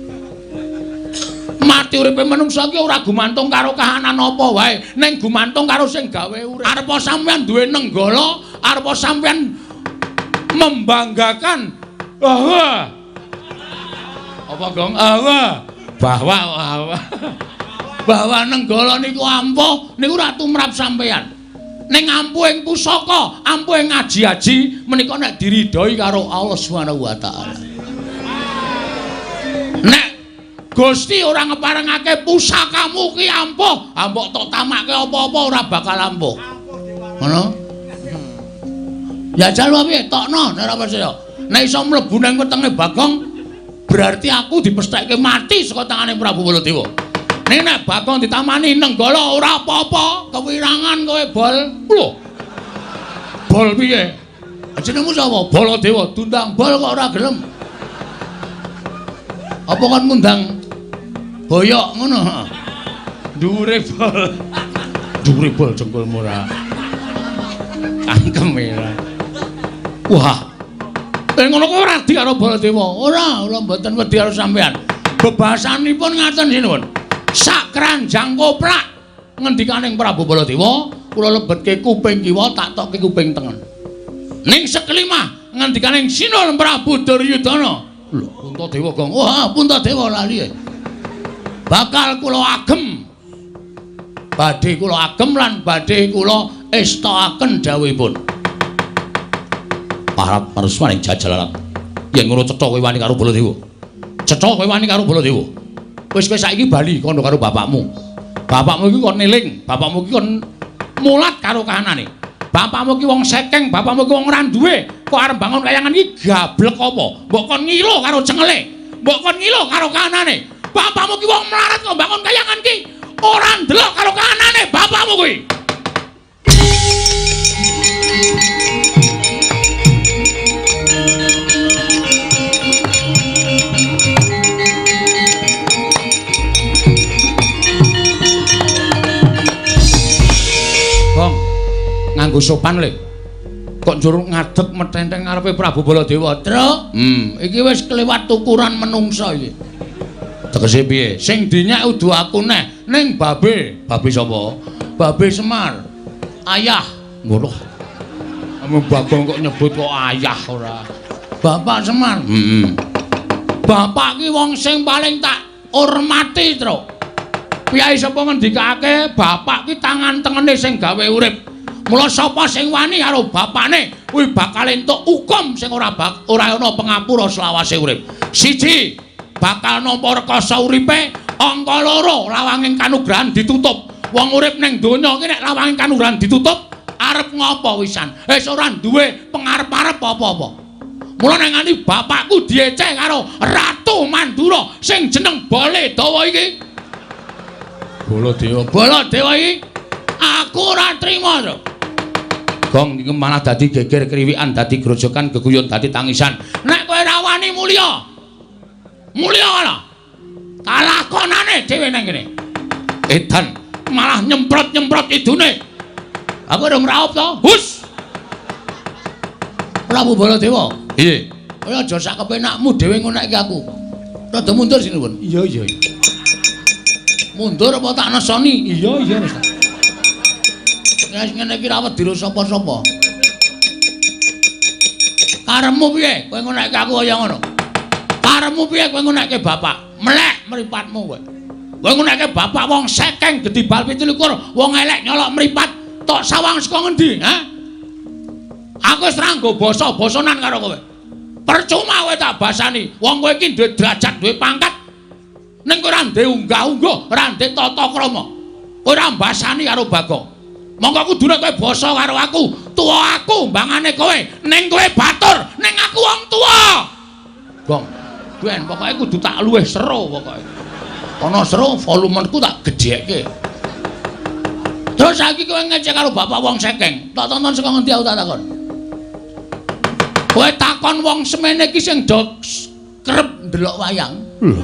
Mati uripe manungsa iki ora gumantung karo kahanan apa wae, ning gumantung karo sing gawe urip. Arep sampean duwe nenggala, arep sampean membanggakan apa Gong? Bahwa nenggala niku ampuh niku ora tumrap sampean. Ning ampuh ing pusaka, ampuh ing ngaji-aji menika nek diridhoi karo Allah Subhanahu wa taala. Nek Gusti ora ngeparengake pusakamu ki ampuh, mbok tok tamake apa-apa ora bakal ampuh. Ngono? Ya jal wae tokno nek ora percaya. Nek iso mlebu nang wetenge Bagong berarti aku dipesthekke mati saka tangane Prabu Baladewa. Nek Bagong ditamani nenggala ora apa-apa, kewirangan kowe bol. Lho. Bol piye? Jenengmu sapa? Baladewa, tundang bol kok ora gelem. Apa kon ngundang boyok ngono? Dhuwure bol. Dhuwure bol jengkulmu ora. Angkeme ora. Wah. Ngono kok ora wedi karo Baladewa. Ora mboten wedi karo sampean. Bebasanipun ngaten sinuwun. Sak kranjang koplak ngendikaning Prabu Baladewa, kula lebetke kuping kiwa tak tokke kuping tengen. Ning sekelimah ngendikaning Sinul Prabu Duryudana. Lho, Puntadewa Gong. Wah, Puntadewa lali. Bakal kula agem. Badhe kula agem lan badhe kula estakaken dawuhipun. Parap paruswaning jajalan. Yen ngono cetha kowe wani karo Baladewa. Cetha kowe wani karo Baladewa. Wis kowe saiki bali kono karo bapakmu. Bapakmu iki kon eling, bapakmu iki kon mulat karo kahanane. Bapakmu ki wong sekeng, bapakmu ki wong ora duwe. Kok arep bangun kayangan iki gablek apa? Mbok kon ngilo karo cengele. Mbok kon ngilo karo kahanane. Bapakmu ki wong melarat kok bangun kayangan ki ora ndelok karo kahanane bapakmu kuwi. Nganggo sopan le. Kok njur ngadeg metenteng ngarepe Prabu Baladewa, Truk? Iki wis kelewat ukuran menungsa iki. Tegese piye? Sing dinyak udu aku neh, ning babe. Babe sapa? Babe Semar. Ayah. Ngono. Ame Bagong kok nyebut kok ayah ora. Bapak Semar. Bapak ki wong sing paling tak hormati, Truk. Piyai sapa ngendikake bapak ki tangan tengene sing gawe urip. Mula sapa sing wani karo bapakne kuwi bakal entuk hukum sing ora ana pangapura selawase urip. Siji, bakal nampa rekoso uripe, angka loro lawanging kanugrahan ditutup. Wong urip ning donya iki nek lawanging kanugrahan ditutup, arep ngopo wisan? Wis ora duwe pengarep-arep apa-apa. Mula nek nganti bapakku dieceh karo Ratu Mandura sing jeneng Baladewa iki. Baladewa iki aku ora trima, Tru. Gong iki malah dadi geger kriwikan, dadi grojokan, geguyon, dadi tangisan. Nek kowe ora wani mulya. Mulya ana. Kalakonane dhewe nang kene. Edan malah nyemprot-nyemprot idune. Aku ora ngraup to. Hus. Prabu Baladewa. Iye. Kowe aja sak kepenakmu dhewe ngonekke aku. Rada mundur sini, Pun. Iya. Mundur apa tak nesoni? Iya wis. Nek ngene iki rawet diro sapa-sapa. Karepmu piye? Kowe ngonekke aku kaya ngono. Karepmu piye kowe ngonekke bapak? Melek mripatmu kowe. Kowe ngonekke bapak wong sekeng gedhi bal 17, wong elek nyolok mripat tok sawang saka ngendi, ha? Aku wis ranggo basa-basanan karo kowe. Percuma kowe tak basani. Wong kowe iki duwe derajat, duwe pangkat. Ning kowe ora ndek unggah-ungguh, ora ndek tata krama. Kowe ora mbasani karo Bagong. Monggo kudune kowe basa karo aku. Tuwa aku mbangane kowe, ning kowe batur, ning aku wong tuwa. Gong. Ben pokoke kudu tak luwih sero pokoke. Ana sero volumenku tak gedhekke. Terus saiki kowe ngecek karo bapak wong sekeng. Tak tonton saka ngendi aku tak takon. Kowe takon wong semene iki sing do kerep ndelok wayang. Lho.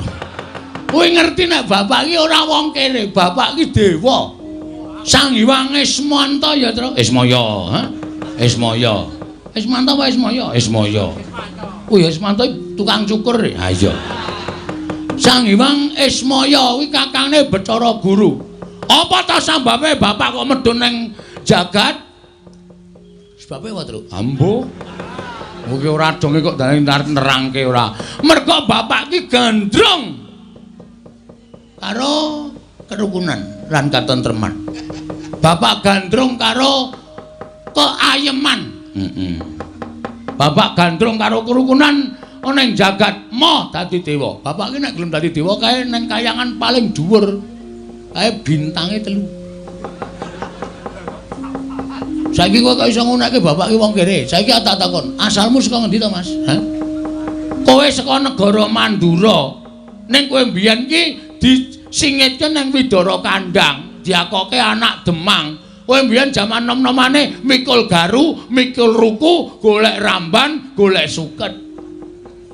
Kowe ngerti nek bapak iki ora wong kene, bapak iki dewa. Sang Hyang Ismanta ya, Tru. Ismaya, ha? Ismaya. Ismanta apa Ismaya? Ismaya. Oh ya Ismanta tukang cukur. Ha iya. Sang Hyang Ismaya kuwi kakange Bathara Guru. Apa ta sambabe bapak kok medun ning jagat? Sebabe apa, Tru? Ambo. Mugi ora donge kok dalem nerangke ora. Mergo bapak ki gandrung karo kerukunan lan katentreman. Bapak gandrung karo keayeman. Bapak gandrung karo kerukunan ana ing jagat moh dadi dewa. Bapak ki nek gelem dadi dewa kae ning kayangan paling dhuwur. Kae bintange 3. Saiki kok iso ngunake bapak ki wong kene. Saiki tak takon, asalmu saka ngendi to, Mas? Hah? Kowe saka negara Mandura. Ning kowe mbiyen ki disingitke ning Widara Kandang. Diakoke anak Demang. Kowe mbiyen jaman nom-nomane mikul garu, mikul ruku, golek ramban, golek suket.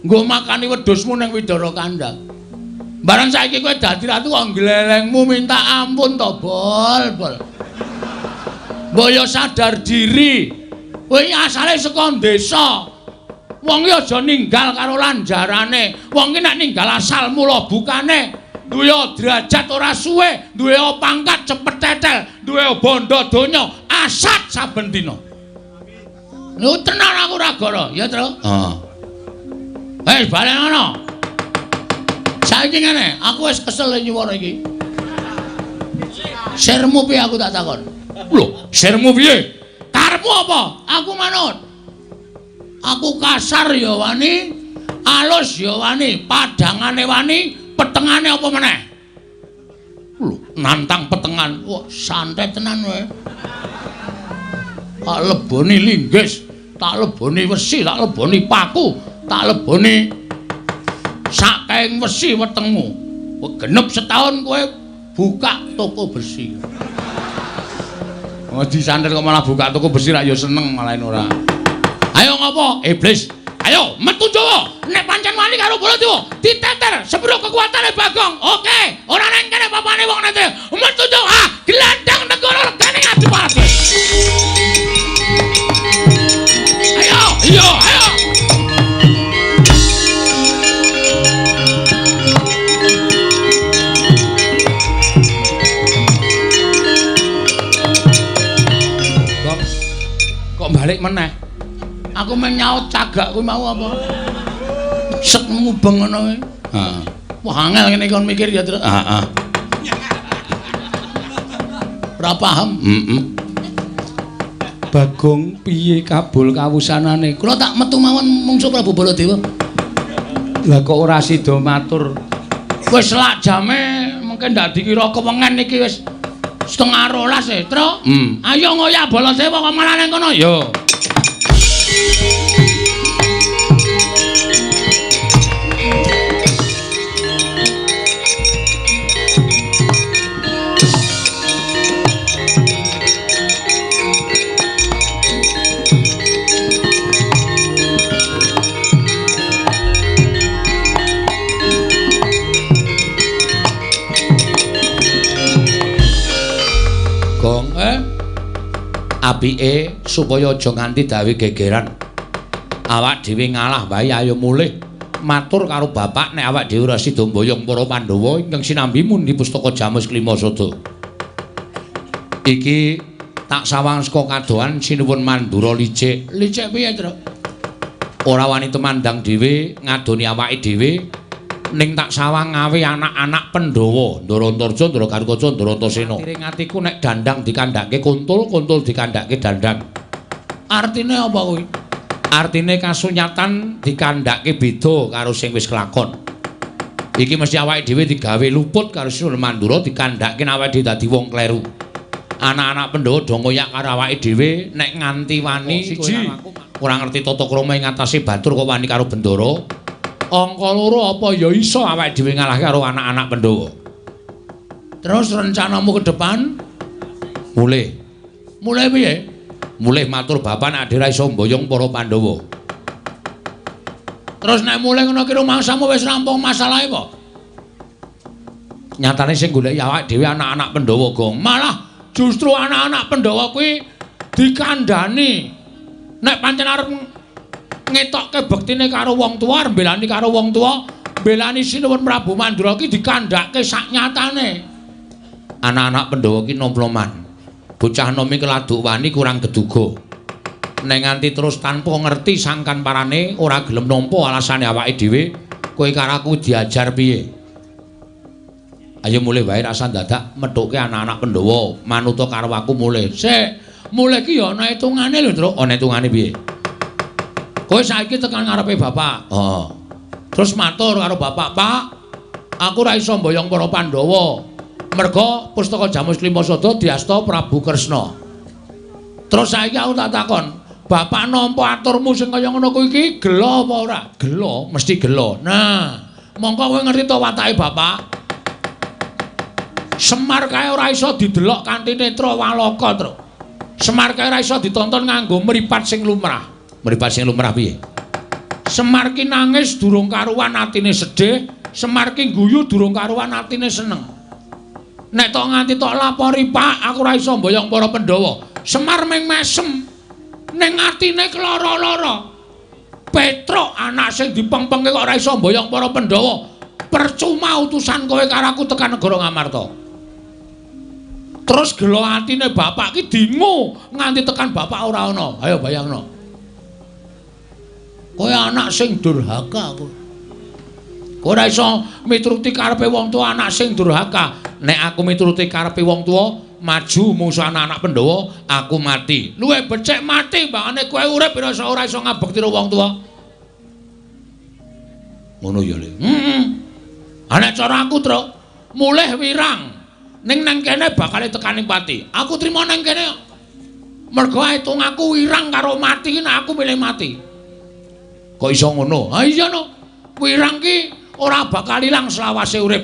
Nggo makani wedhusmu ning Widara Kandang. Barang saiki kowe dadi ratu kok glelengmu minta ampun to, Bol. Mbok sadar diri. Kowe asale saka desa. Wong iki aja ninggal karo lanjarane. Wong iki nek ninggal asal mula bukane duwe derajat ora suwe, duwe pangkat cepet tetel, duwe bondo donya asat saben dina. Lho tenan aku ora gara, ya, Tru? Heeh. Balen ngono. Saiki ngene, aku wis kesel nyuwara iki. Sirmu piye aku tak takon? Lho, sirmu piye? Karepmu apa? Aku manut. Aku kasar ya wani, alus ya wani, padangane wani, petengane apa meneh? Lho, nantang petengan. Wah, santai tenan kowe. Tak leboni linggis, tak leboni wesi, tak leboni paku, tak leboni saking wesi wetengmu. Genep setahun kowe buka toko besi. Oh disantet kok malah buka toko besi ra ya seneng malah ora. Ayo ngopo? Iblis. Ayo metu Jawa. Nek pancen wani karo Baladewa, diteter sepuro kekuatane Bagong. Oke, ora nang kene papane wong nate. Metu Jawa. Gelandang negara regane Adipati. Ayo, ayo. Kok balik meneh? Aku meng nyaut cagak kuwi mau apa? Sek mubeng ngono kuwi. Heeh. Wah angel ngene kon mikir ya, Tru. Heeh. Ora paham? Heeh. Bagong piye kabul kawusanane? Kula tak metu mawon mungsuh Prabu Baladewa. Lah kok ora sida matur. Wis lak jame mungkin ndak dikira kewengen iki wis 11:30 Tru. Ayo ngoyak Baladewa kok malah nang kono. Yo. Gong apike supaya aja nganti dawe gegeran. Awak dhewe ngalah wae ayo mulih. Matur karo bapak nek awak dhewe ora sida mboyong para Pandhawa ingkang sinambi mundi pustaka Jamus Klimasada. Iki tak sawang saka kadohan sinuwun Mandura licik. Licik piye, Tru? Ora wani temandang dhewe ngadoni awake dhewe ning tak sawang ngawe anak-anak Pandhawa, Ndara Antarja, Ndara Karkaca, Ndara Antasena. Iring atiku nek dandang dikandhake kuntul, kuntul dikandhake dandang. Artine apa kuwi? Artine kasunyatan dikandhake beda karo sing wis kelakon. Iki mesti awake dhewe digawe luput karo Sunan Mandura dikandhake awake dhewe dadi wong kleru. Anak-anak Pandhawa do ngoyak karo awake dhewe nek nganti wani siji ora ngerti tata krama ing ngatasé batur kok wani karo Bendara. Angka loro apa ya iso awake dhewe ngalahke karo anak-anak Pandhawa. Terus rencanamu ke depan mulih. Mulih piye? Mulih matur bapak nek ade ra iso mboyong para Pandhawa. Terus nek mulih ngono ki rumangsamu wis rampung masalahe kok. Nyatane sing goleki awake dhewe anak-anak Pandhawa, Gong. Malah justru anak-anak Pandhawa kuwi dikandhani nek pancen arep ngetokke bektine karo wong tuwa, mbelani karo wong tuwa, mbelani Sinuwun Prabu Mandura ki dikandhake sak nyatane. Anak-anak Pandhawa ki nomploman. Bocah nomi keladuk wani kurang geduga. Nek nganti terus tanpa ngerti sangkan parane ora gelem nampa alasane awake dhewe, kowe karo aku diajar piye? Ayo mulih wae rasa dadak methuke anak-anak Pandhawa manut karo aku mulih. Sik, mulih ki ya ana hitungane lho, Truk. Ana hitungane piye? Kowe saiki tekan ngarepe bapak. Oh. Terus matur karo bapak, "Pak, aku ora iso mboyong para Pandhawa. Merga pustaka Jamus Klimasada diasta Prabu Kresna." Terus saiki aku tak takon, "Bapak nampa aturmu sing kaya ngono kuwi iki gelo apa ora?" "Gelo, mesti gelo." Nah, mongko kowe ngerti to watake bapak? Semar kae ora iso didelok kanthi netra waloka, Truk. Semar kae ora iso ditonton nganggo mripat sing lumrah. Mripat sing lumrah piye? Semar ki nangis durung karuan atine sedih, Semar ki guyu durung karuan atine seneng. Nek tok nganti tok lapori, "Pak, aku ora iso mboyong para Pandhawa." Semar meng mesem ning atine keloro-loro. Petruk anak sing dipengpengke kok ora iso mboyong para Pandhawa. Percuma utusan kowe karo aku tekan negara Ngamarta. Terus gelo atine bapak ki dingu nganti tekan bapak ora ana. Ayo bayangno. Kowe anak sing durhaka kowe. Kowe ora iso mituruti karepe wong tuwa, anak sing durhaka. Nek aku mituruti karepe wong tuwa, maju musuh anak-anak Pandhawa, aku mati. Luwih becik mati mbangane kowe urip ora iso ngabekti karo wong tuwa. Ngono ya, Le. Nek cara aku, Truk, mulih wirang. Ning nang kene bakal tekani pati. Aku trima nang kene. Mergo hitung aku wirang karo mati, nek aku milih mati. Kok iso ngono? Ha iya no. Wirang ki ora bakal ilang selawase urip.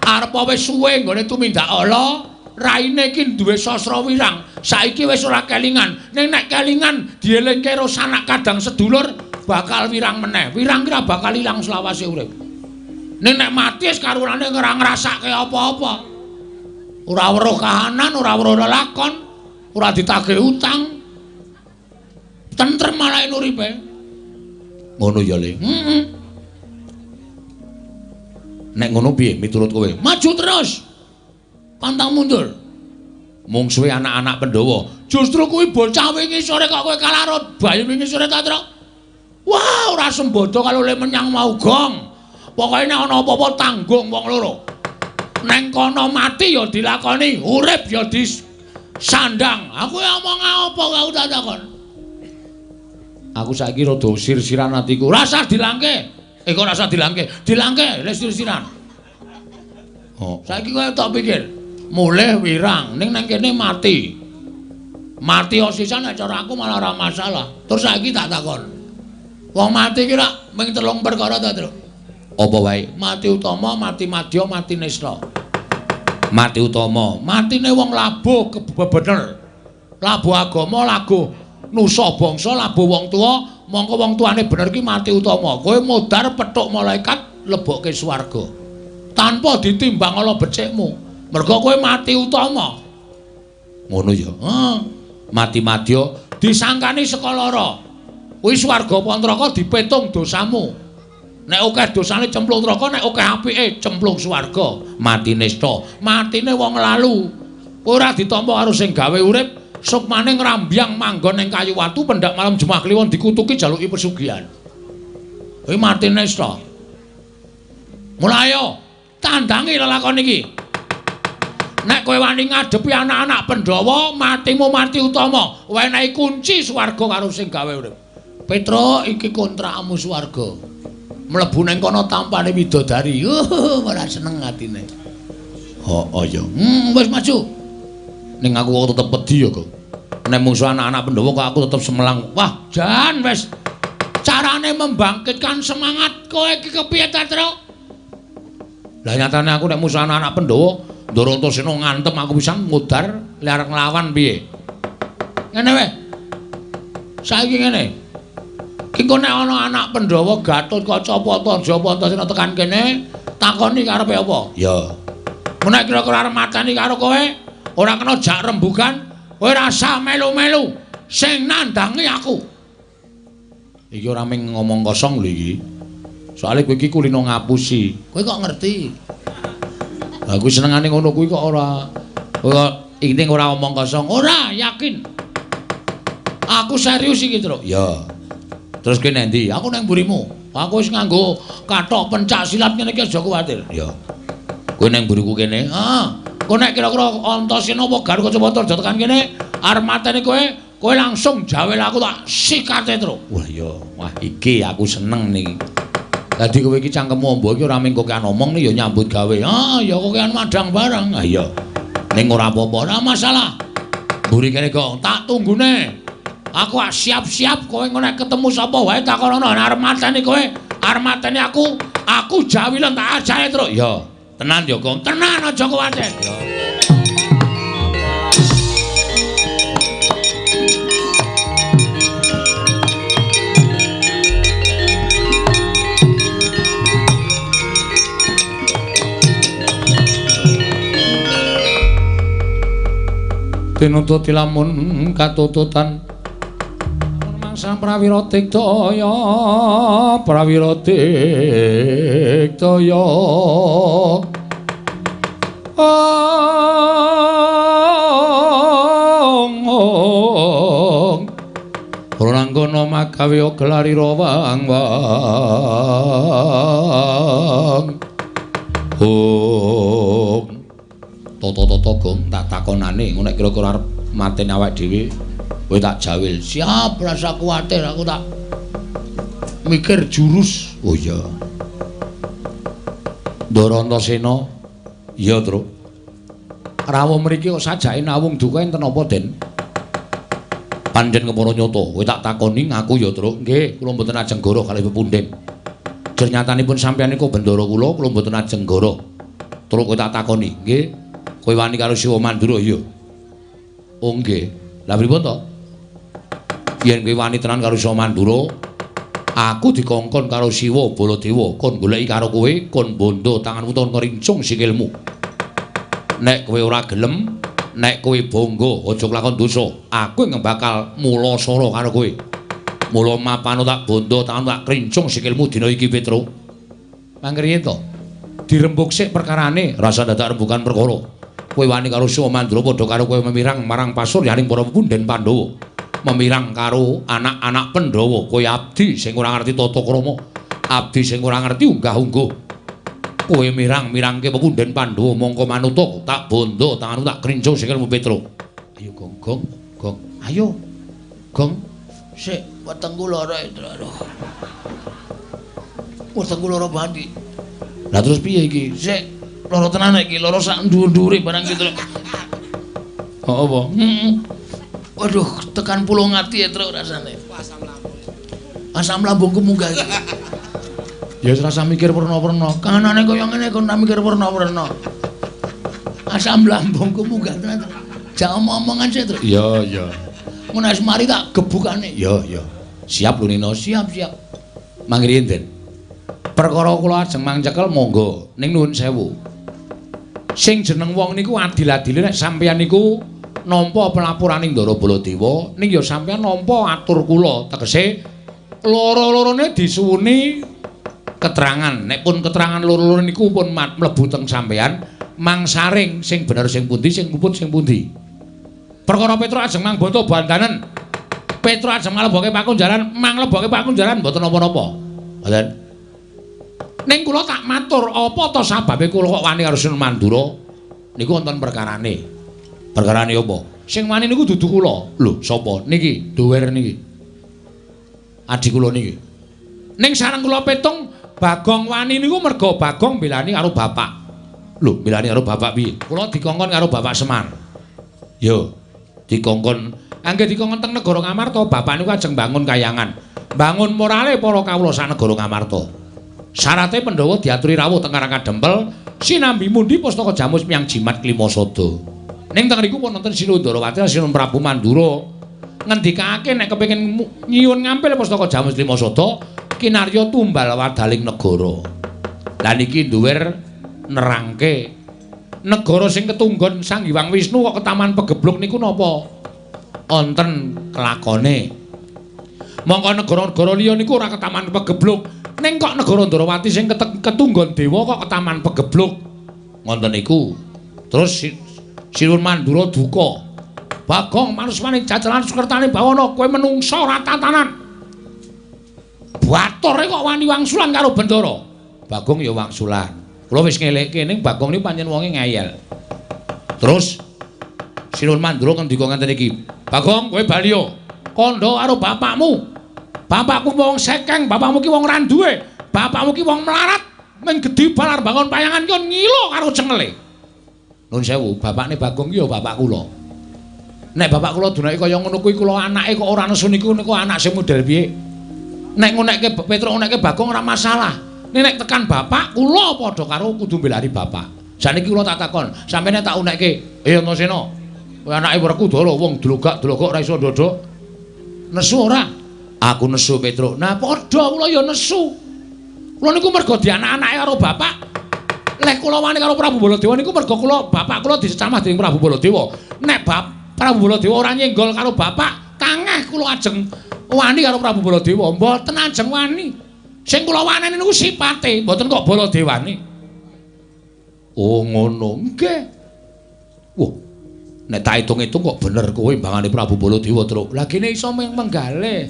Arep wis suwe nggone tumindak ala, raine ki duwe sastra wirang. Saiki wis ora kelingan. Ning nek kelingan dielingke karo sanak kadang sedulur bakal wirang meneh. Wirang ki ora bakal ilang selawase urip. Ning nek mati wis karunane ora ngrasake apa-apa. Ora weruh kahanan, ora weruh lelakon, ora ditagih utang. Tentrem malah uripe. Ngono ya, Le. Nek ngono piye miturut kowe? Maju terus. Pantang mundur. Mungsuhe anak-anak Pandhawa. Justru kuwi bocah wingi sore kok kowe kalah karo Bayu wingi sore ta, Truk? Wah, ora sembodo kalau le menyang mau, Gong. Pokoke nek ana apa-apa tanggung wong loro. Neng kono mati ya dilakoni, urip ya disandang. Aku ngomong apa kau tak takon? Aku saiki rada sir-siran atiku. Rasa dilangke. Kok rasa dilangke? Dilangke, wis sir-siran. Oh, saiki kowe tak pikir, mulih wirang ning nang kene mati. Mati osisan nek cara aku malah ora masalah. Terus saiki tak takon. Wong mati ki rak mung 3 perkara ta, Truk? Apa wae? Mati utama, mati madya, mati nisra. Mati utama, matine wong labuh bener. Labuh agama, labuh nusa bangsa, labuh wong tuwa, mongko wong tuane bener ki mati utama. Kowe modar petuk malaikat lebokke swarga. Tanpa ditimbang ala becikmu. Mergo kowe mati utama. Ngono ya. Mati madya disangkani saka lara. Kuwi swarga apa neraka dipetung dosamu. Nek akeh dosane cemplung neraka, nek akeh apike cemplung swarga. Mati nista, matine wong lalu. Ora ditampa karo sing gawe urip, sukmane ngrambyang manggon ning kayu watu pendak malam Jumat Kliwon dikutuki jaluki pesugihan. Kuwi mati nista. Mulai yo tandangi lelakon iki. Nek kowe wani ngadepi anak-anak Pandhawa, matimu mati utama. Wenehi kunci swarga karo sing gawe urip. Petruk iki kontrakmu swarga. Mlebu ning kono tampane widodari. Ora seneng atine. Oh ya. Wis maju. Ning aku kok tetep wedi ya, Kok. Nek musuh anak-anak Pandhawa kok aku tetep semelang. Wah, jan wis. Carane membangkitkan semangat kowe iki kepiye ta, Truk? Lah nyatane aku nek musuh anak-anak Pandhawa, Ndara Antasena ngantem aku pisan ngudar arep nglawan piye. Ngene wae. Saiki ngene. Ki kok nek ana anak Pandhawa Gatotkaca apa Japa Antasena tekan kene, takoni karepe apa? Ya. Menek kira-kira arep mateni karo kowe, ora kena jak rembugan, kowe rasa melu-melu sing nandangi aku. Iki ora mung ngomong kosong lho iki. Soale kowe iki kulino ngapusi. Kowe kok ngerti? Lah kuwi senengane ngono kuwi kok ora. Kok inting ora omong kosong. Ora, yakin. Aku serius iki, Truk. Ya. Terus kowe nendi? Aku nang mburimu. Aku wis nganggo kathok pencak silat ngene iki aja kuwatir. Ya. Kowe nang mburiku kene. Kowe nek kira-kira Antasena apa Gatotkaca aja tekan kene, arep mateni kowe langsung jawel aku tak sikate, Truk. Wah iya. Wah iki aku seneng niki. Dadi kowe iki cangkemmu amba iki ora mung kokean omong nih ya nyambut gawe. Ya kokean madang barang. Iya. Ning ora apa-apa, ora masalah. Mburi kene kok tak tunggune. Aku siap-siap kowe nek ketemu sapa wae takonono arep mateni kowe, arep mateni aku jawilen tak ajahe Truk. Ya, tenan ya, Kong. Tenan aja kuwatir. Ya. Tinuntut lamun katututan mangsa prawira digdaya Ranggana magawe gelarira wang-wang Toto Gong tak takonane ngono nek kira-kira arep mateni awake dhewe kowe tak jawil. Siap, rasa kuwatir aku tak mikir jurus. Oh iya. Ndara Antasena. Iya, Truk. Rawuh mriki kok sajake nawung duka enten apa, Den? Panjen kepara nyata. Kowe tak takoni ngaku ya, Truk. Nggih, kula mboten ajeng goro kalih pepunden. Jernyatanipun sampeyan niku bendara kula mboten ajeng goro. Truk kowe tak takoni, nggih. Kowe wani karo Siwa Mandura ya? Oh nggih. Lah pripun to? Yen kowe wani tenan karo Siwa Mandura, aku dikongkon karo Siwa Baladewa kon goleki karo kowe, kon bondo tanganmu ton ngrincung sikilmu. Nek kowe ora gelem, nek kowe bangga aja kelakon dosa, aku yang bakal mula sara karo kowe. Mula mapano tak bondo tanganmu tak krincung sikilmu dina iki, Petro. Mangriyen to? Dirembug sik perkarane, rasa dadak rembugan perkara. Kowe wani karo Siwa Mandura padha karo kowe memirang marang pasuryaning para pepunden Pandhawa. Memirang karo anak-anak Pandhawa, kowe abdi sing ora ngerti tata krama, abdi sing ora ngerti unggah-ungguh. Kowe mirang-mirangke pepunden Pandhawa mongko manut tak bondo tanganmu tak krincung sikilmu Petro. Ayo Gong. Ayo. Gong. Sik wetengku lara, aduh. Wetengku lara bandi. Lah terus piye iki? Sik loro tenan iki, loro sak dhuwur-dhuwure barang gitu. Oh apa? Waduh, tekan pulung ati ya, Truk, rasane. Asam lambungku munggah iki. Ya wis rasa mikir werna-werna. Kanane kaya ngene kon tak mikir werna-werna. Asam lambungku munggah tenan. Jak omong-omongan sik, Truk. Iya. Mun wis mari tak gebukane. Iya. Siap lho Nina, siap. Mangriyen, Den. Perkara kula ajeng mangcekel monggo ning nuwun sewu. Sing jeneng wong niku adil-adile nek sampeyan niku nampa pelapuraning Ndara Baladewa ning ya sampeyan nampa atur kula tegese loro-lorone disuwuni keterangan. Nek pun keterangan loro-loro niku pun mlebu teng sampeyan mangsaring sing bener sing pundi sing puput sing pundi. Perkara Petro ajeng mangboto bandanen. Petro ajeng mleboke pakunjaran, mangleboke pakunjaran mboten napa-napa. Mboten. Ning kula tak matur, apa to sababe kula kok wani karo Siwa Mandura? Niku wonten perkarane. Perkarane apa? Sing wani niku dudu kula. Lho, sapa? Niki, dower niki. Adik kula niki. Ning sareng kula pitung Bagong wani niku merga Bagong belani karo bapak. Lho, belani karo bapak piye? Kula dikongkon karo Bapak Semar. Yo, dikongkon. Angge dikongkon teng negara Ngamarta, bapak niku ajeng bangun kayangan. Bangun morale para kawula sak negara Ngamarta. Syarate Pandhawa diaturi rawuh teng Karang Kadempel, sinambi mundi pustaka Jamus Miyang Jimat Klimasada. Ning teng riku pun wonten Sinundrawati lan Sinun Prabu Mandura ngendikake nek kepengin nyuwun ngampil pustaka Jamus Klimasada, kinarya tumbal wadaling negara. Lah niki duwer nerangke negara sing ketunggon Sang Hyang Wisnu kok ketaman pegebluk niku napa wonten kelakone. Mongko negara-negara liya niku ora ketaman pegebluk, ning kok negara Ndrawati sing ketunggon dewa kok ketaman pegebluk. Ngoten niku. Terus Sinun Mandura duka. Bagong manusmane jajalan Sukertane Bawana, kowe menungsa ora tatanan. Batore kok wani wangsulan karo Bendara. Bagong ya wangsulan. Kula wis ngelekke ning Bagong niku pancen wonge ngeyel. Terus Sinun Mandura ngendika ngenten iki, "Bagong, kowe bali yo. Kandha karo bapakmu. Bapakku wong sekeng, bapakmu ki wong randuwe. Bapakmu ki wong melarat, men gedhi balar bangun payangan ki ngilo karo cengele." Nun sewu, bapakne Bagong ki ya bapak kula. Nek bapak kula dunake kaya ngono kuwi kula anake kok ora nesu niku anak sing model piye? Nek ngonekke Petruk ngonekke Bagong ora masalah. Nek tekan bapak kula padha karo kudu mbelani bapak. Saniki kula tak takon, sampeyan tak unekke, Antasena. Kowe anake Werkudara wong dlogak-dlogok ora iso ndodok. Nesu ora? Aku nesu Petruk. Nah padha kula ya nesu. Kula niku mergo dianak-anake karo bapak. Leh kula wani karo Prabu Baladewa niku mergo kula bapak kula dicamah dening Prabu Baladewa. Nek Prabu Baladewa ora nyenggol karo bapak, tangeh kula ajeng wani karo Prabu Baladewa. Mboten ajeng wani. Sing kula waneni niku sipate, mboten kok Baladewane. Oh ngono. Nggih. Wah. Nek tak hitung-hitung kok bener kowe imbangane Prabu Baladewa, Truk. Lah kene iso menggalih.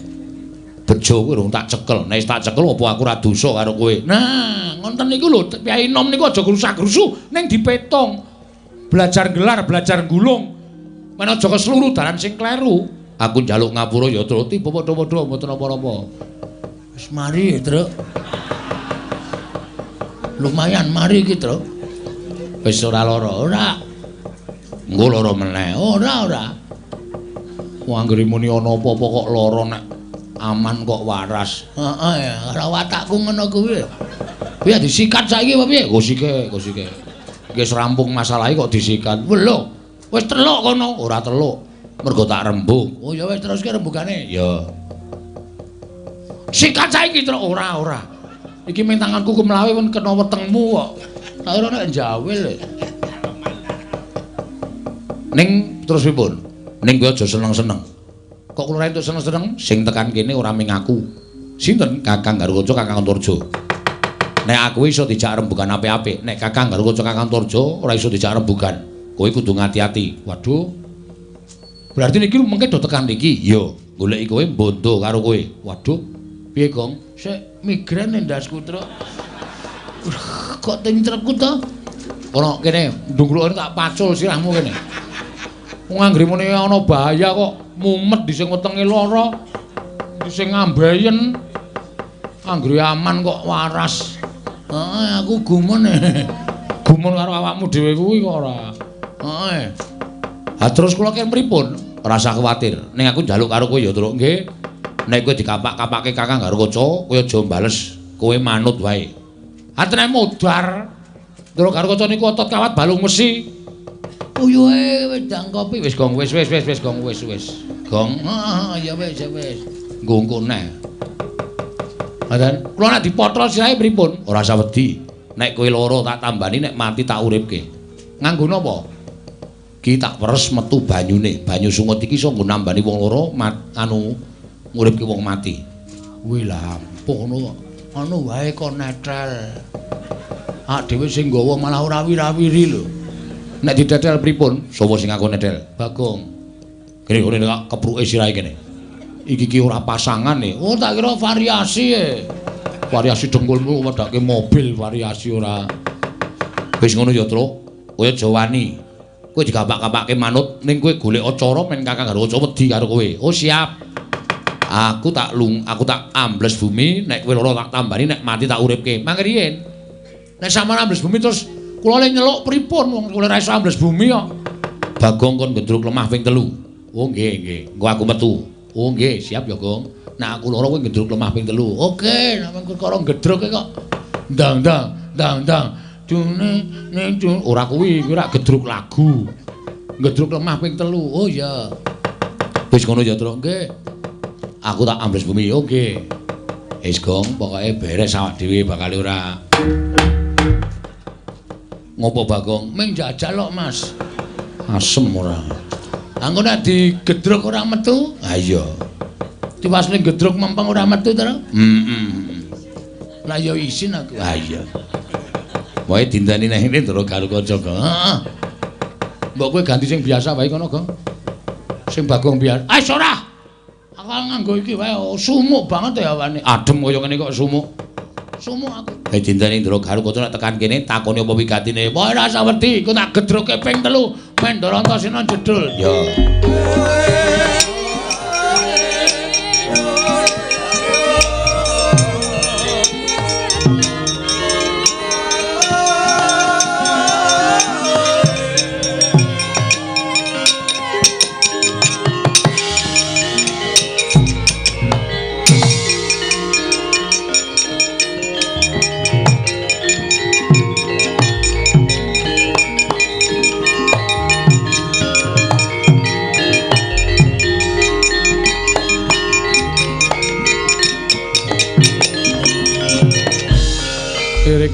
Bejo kowe rung tak cekel. Nek tak cekel apa aku ora dosa karo kowe. Nah, ngoten niku lho, Kyai Nom niku aja grusak-grusu ning dipetung. Belajar gelar, belajar gulung. Men aja keseluruh dalan sing kleru. Aku njaluk ngapura ya, Truk. Tiba padha-padha mboten apa-apa. Wis mari, Truk. Lumayan mari iki, Truk. Wis ora lara, ora. Engko lara meneh. Ora. Wong anggere muni ana apa-apa kok lara nek aman kok waras. Heeh ya, ora watakku ngono kuwi. Piye disikat saiki apa piye? Go sike. Wis rampung masalahe kok disikat. Lho, wis teluk kono. Ora teluk. Mergo tak rembug. Oh ya wis teruske rembugane. Ya. Sikat saiki terus ora. Iki ming tanganku kumlawe pun kena wetengmu kok. Tak ora nek njawil. Ning terus pripun? Ning kowe aja seneng-seneng. Kok kula entuk seneng-seneng sing tekan kene ora ming aku. Sinten? Kakang Garukaca, Kakang Antarja. Nek aku iso dijak rembugan apik-apik, nek Kakang Garukaca, Kakang Antarja ora iso dijak rembugan. Kowe kudu ngati-ati. Waduh. Berarti niki mengke do tekan iki. Iya, goleki kowe bondo karo kowe. Waduh. Piye, Gong? Sik migren ndasku, Truk. Kok tincrekku to? Ora kene, ndungklukane tak pacul sirahmu kene. Wong anggere muni ana bahaya kok mumet di sing wetenge lara, di sing ngambayen. Anggere aman kok waras. Heeh, aku gumun. Gumun karo awakmu dhewe kuwi kok ora. Heeh. Ha terus kula kene pripun? Ora usah kuwatir. Ning aku njaluk karo kowe ya, Truk. Nggih. Nek kowe dikapak-kapake Kakang Garukaca, kowe aja mbales. Kowe manut wae. Atene modar. Truk Garukaca niku otot kawat balung mesi. Uyuhe wedang kopi wis Gong wis Gong wis. Gong, ya wis. Nggo neh. Adan, kula nek dipotrol sirahe pripun? Ora usah wedi. Nek kowe lara tak tambani, nek mati tak uripke. Nganggo napa? Ki tak peres metu banyune. Banyu sungut iki iso nggo nambani wong lara anu nguripke wong mati. Kuwi lah ampuh ngono kok. Anu wae kok netel. Ak dhewe sing nggawa malah ora wira-wiri lho. Nek ditetel pripun? Sapa sing aku netel? Bagong. Kene kok kepruke sirahe kene. Iki ki ora pasangan e. Oh tak kira variasi e. Variasi dengkulmu wedake mobil variasi ora. Wis ngono ya, Truk. Kowe aja wani. Kowe digapak-gapake manut ning kowe golek acara men Kakang Garukaca wedi karo kowe. Oh siap. Aku tak ambles bumi, nek kowe lara tak tambani, nek mati tak uripke. Mangke riyen. Nek sampeyan ambles bumi terus kula le nyeluk pripun wong kula ra iso ambles bumi kok. Bagong kon gendruk lemah ping 3. Oh nggih. Engko aku metu. Oh nggih, siap ya, Gong. Nek aku lara kowe gendruk lemah ping 3. Oke, nek perkara gendruke kok. Dang. Dune ora kuwi rak gedruk lagu. Gedruk lemah ping 3. Oh iya. Wis ngono ya, Truk. Nggih. Aku tak ambles bumi. Oke. Wis Gong, pokoke beres awak dhewe bakal ora. Ngopo Bagong? Ming jajal kok, Mas. Asem ora. Angko nek digedruk ora metu? Ha iya. Tiwas ning gedruk mempeng ora metu to? Lah ya isin aku. Ha iya. Wae dindani nang ngene terus karo kanca, Gong. Heeh. Mbok kowe ganti sing biasa wae kono, Gong. Sing Bagong biar. Ah, ora. Aku nganggo iki wae sumuk banget ya awane. Adem kaya ngene kok sumuk. Sumuk aku. Dindani ndoro karo kanca nek tekan kene takoni apa wigatine. Wae ora usah wedi, ku tak gedruke ping 3. Men Ndara Antasena jedul. Ya.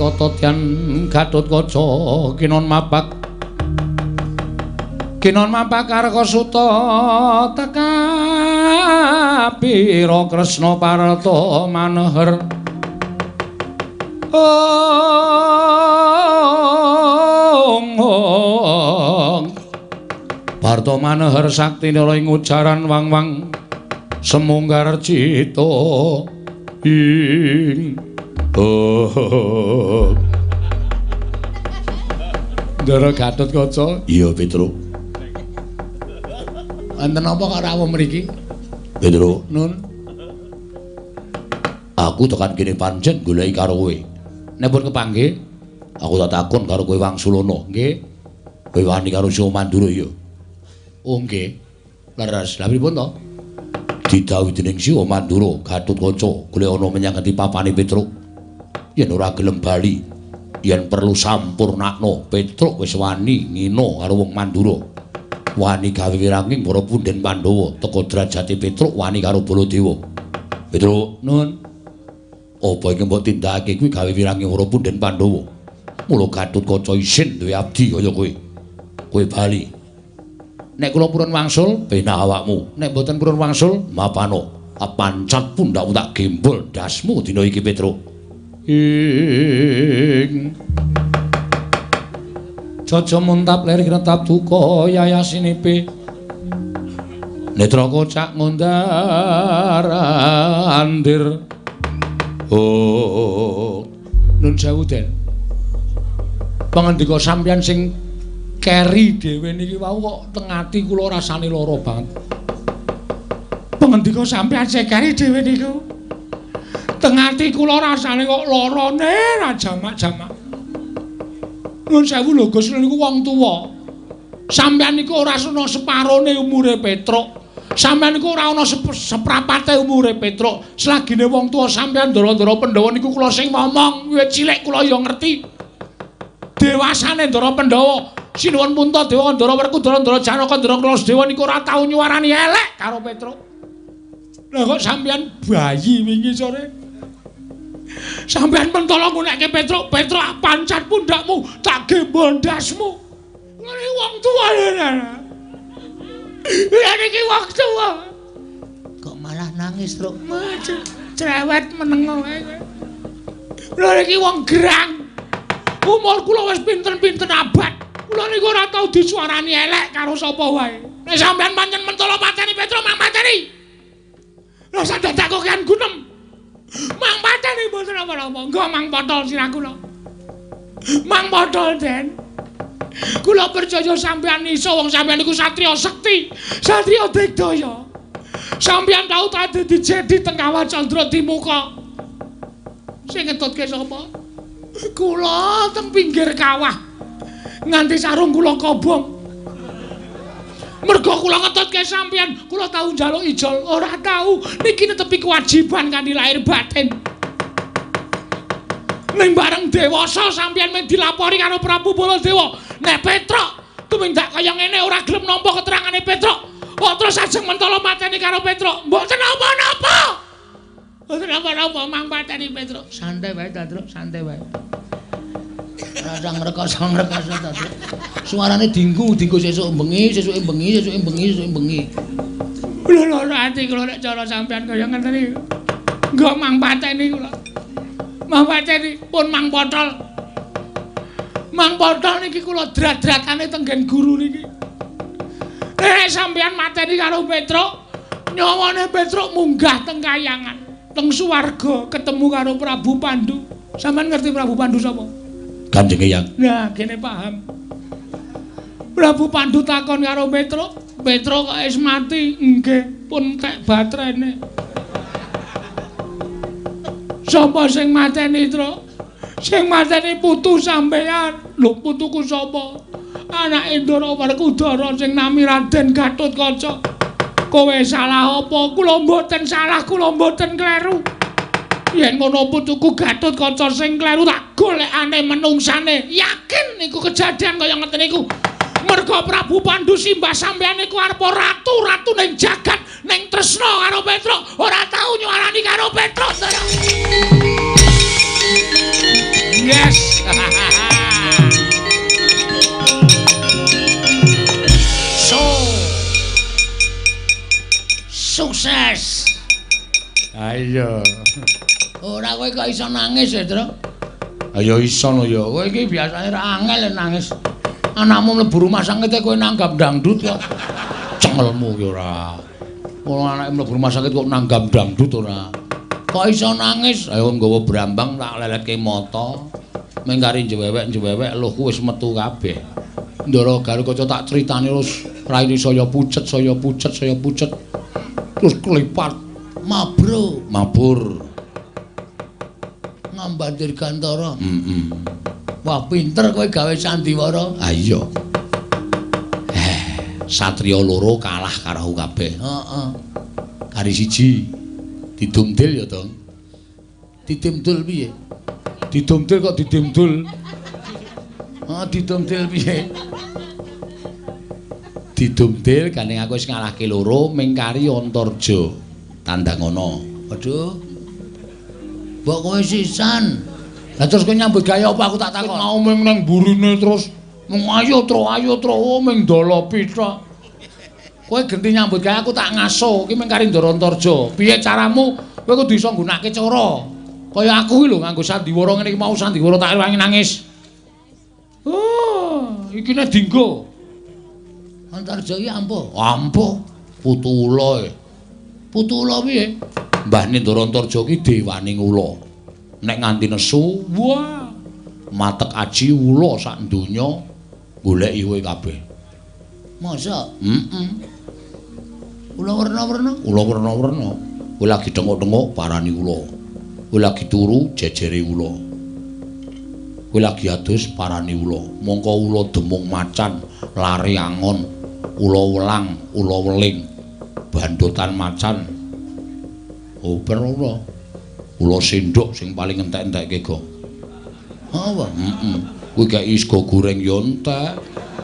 Kototian Gatotkaca kinon mapak karko suta teka pira Kresna Parta maneher Parta maneher sakti nara ing ujaran wang-wang semunggar cita ing Ndara Gatotkaca. Iya, Petruk. Wonten apa karo rawuh mriki? Petruk, Nun. Aku tekan kene pancen goleki karo kowe. Nek pun kepanggih, aku tak takon karo kowe Wangsulana, nggih. Kowe wani karo Sya Mandura ya? Oh, nggih. Leres. Lah pripun to? Didhawuhi dening Sya Mandura, Gatotkaca golek ana menyang ngendi papane Petruk. Yen ora gelem bali, yen perlu sampurnakno, Petruk wis wani ngina karo wong Mandura. Wani gawe wiranging para punden Pandhawa, teka derajate Petruk wani karo Baladewa. Petruk, Nun. Apa iki mbok tindakake kuwi gawe wiranging para punden Pandhawa. Mula Gatotkaca isin duwe abdi kaya kowe. Kowe bali. Nek kula purun wangsul, benah awakmu. Nek mboten purun wangsul, mapano. Apancat pundakmu tak gembol dasmu dina iki, Petruk. Jaja muntap lir kretap duka yayasinipe netra kocak ngundar andir. Oh, nun sewu Den. Pangandika sampeyan sing keri dhewe niki wau kok teng ati kula rasane lara banget. Pangandika sampeyan sing keri dhewe niku teng ati kula rasane kok larane ra jamak-jamak. Nun sewu lho Gus niku wong tuwa. Sampeyan niku ora ana separone umure Petruk. Sampeyan niku ora ana seprapate umure Petruk. Selagine wong tuwa sampeyan Ndara Pandhawa niku kula sing momong wiwit cilik kula ya ngerti. Dewasane Ndara Pandhawa, Sinuwun Puntadewa, Ndara Werkudara, Ndara Janaka, Ndara Krasdewa niku ora tau nyuwarani elek karo Petruk. Lah kok sampeyan bayi wingi sore? Sampeyan mentolo ngunekke Petruk, Petruk pancat pundakmu, tak gembol ndasmu. Ngene wong tuwa lho. Ya niki wong tuwa. Kok malah nangis, Truk? Cerewet menengo ae kowe. Lha niki wong gerang. Umur kula wis pinten-pinten abad. Kula niku ora tau disuarani elek karo sapa wae. Nek sampeyan pancen mentolo pateni Petruk, mang pateni. Lah sak dadak kokean gunem. Mang pateni mboten apa-apa. Engko mang potol sirah kula. Mang potol, Den. Kula percaya sampeyan iso wong sampeyan niku satriya sekti, satriya digdaya. Sampeyan tau ta dadi jedi teng Kawah Candra Timuka. Sing ngetutke sapa? Kula teng pinggir kawah. Nganti sarung kula kobong. Mergo kula ngetutke sampeyan, kula tau njaluk ijol, ora tau. Niki netepi kewajiban kanthi lahir batin. Ning bareng dewasa sampeyan men dilapori karo Prabu Baladewa. Nek Petruk tumindak kaya ngene ora gelem nampa keterangane Petruk. Kok terus ajeng mentolo mateni karo Petruk. Mboten napa-napa. Mboten napa-napa mang mateni Petruk. Santai wae ta, Truk, santai wae. Ora ngrekoso ta, Truk. Suarane dinggu sesuk bengi, sesuke bengi. Lho ati kula nek cara sampean kaya ngeten iki. Nggo mang pateni kula. Mang pateni pun mang potol. Mang potol niki kula drat-dratane tenggen guru niki. Sampean mateni karo Petruk, nyawane Petruk munggah teng kayangan, teng swarga ketemu karo Prabu Pandu. Sampean ngerti Prabu Pandu sapa? Kanjeng Eyang. Nah, kene paham. Prabu Pandu takon karo Petruk, Petruk kok wis mati? Nggih, pun tek batrene. Sapa sing mateni, Truk? Sing mateni putu sampean. Lho, putuku sapa? Anake Ndara Werkudara sing nami Raden Gatotkaca. Kowe salah apa? Kula mboten salah, kula mboten kleru. Yen ngono putuku Gatotkaca sing kleru tak golekane menungsane. Yakin niku kejadian kaya ngeten niku. Merga Prabu Pandu simbah sampeyan niku arepa ratu-ratu ning jagat, ning tresna karo Petruk, ora tau nyuarani karo Petruk. Yes. Sukses. Ayo. Ora kowe kok iso nangis ya, Truk? Ayo iso lho ya. Kowe iki biasane ra angel nangis. Anakmu mlebu rumah sakit kowe nanggap dangdut kok. Cengelmu ki ora. Wong anake mlebu rumah sakit kok nanggap dangdut ora. Kok iso nangis? Ayo nggawa brambang tak leletke mata. Mengkari njewewek luhku wis metu kabeh. Ndara Gatotkaca tak critani terus raine saya pucet. Terus kelipat mabur ngambandir Gantara. Wah pinter kowe gawe sandiwara. Ah iya. Satriya loro kalah karo kabeh. Heeh. Kari siji didumdil ya, Dong. Didimdul piye? Didumdil kok didimdul. Didumdil piye? Didumdil gane aku wis ngalahke loro mingkari Antarja. Tandangono. Waduh. Mbok kowe sisan. Lah terus kowe nyambut gawe apa aku tak takon. Mau ming nang burine terus ayo tro ming dolopi tok. Kowe genti nyambut gawe aku tak ngaso. Ki mingkari Ndara Antarja. Piye caramu? Kowe kudu iso nggunakake cara. Kaya aku iki lho nganggo sandiwara ngene iki mau sandiwara tak rewangi nangis. Iki nek dinggo. Antarja iki ampuh. Ampuh. Putula. Putula piye? Mbahne Ndara Antarja ki dewaning ula. Nek nganti nesu, wah, matek aji ula sak donya goleki kowe kabeh. Masa? Ula werna-werna. Kowe lagi tengok-tengok parani ula. Kowe lagi turu jejere ula. Kowe lagi adus parani ula. Mongko ula demung macan, lari angon, ula welang, ula weling, bandotan macan. Oh, bener ula sendok sing paling entek-entekke go. Apa? Kowe gak sego goreng yo entek,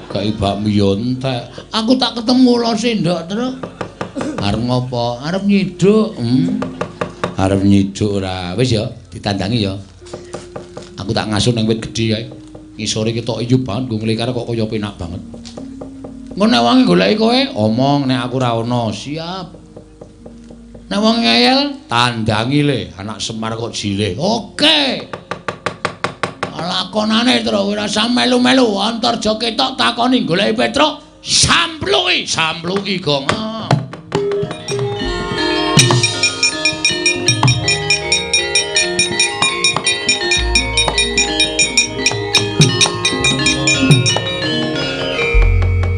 gak bakmi yo entek. Aku tak ketemu ula sendok, Truk. Arep ngopo? Arep nyiduk. Arep nyiduk ora. Wis ya, ditandangi ya. Aku tak ngasuh nang wit gedhe kae. Ngisore ketok iyu banget, nggo nglikar kok kaya penak banget. Engko nek wong goleki kowe, Omong nek aku ora ono, siap. nek wong ngeyel, Tandangi le, anak Semar kok jileh. oke. Lakonane Truk, ora usah melu-melu. Antarja ketok takoni goleki Petruk, sampluki gong.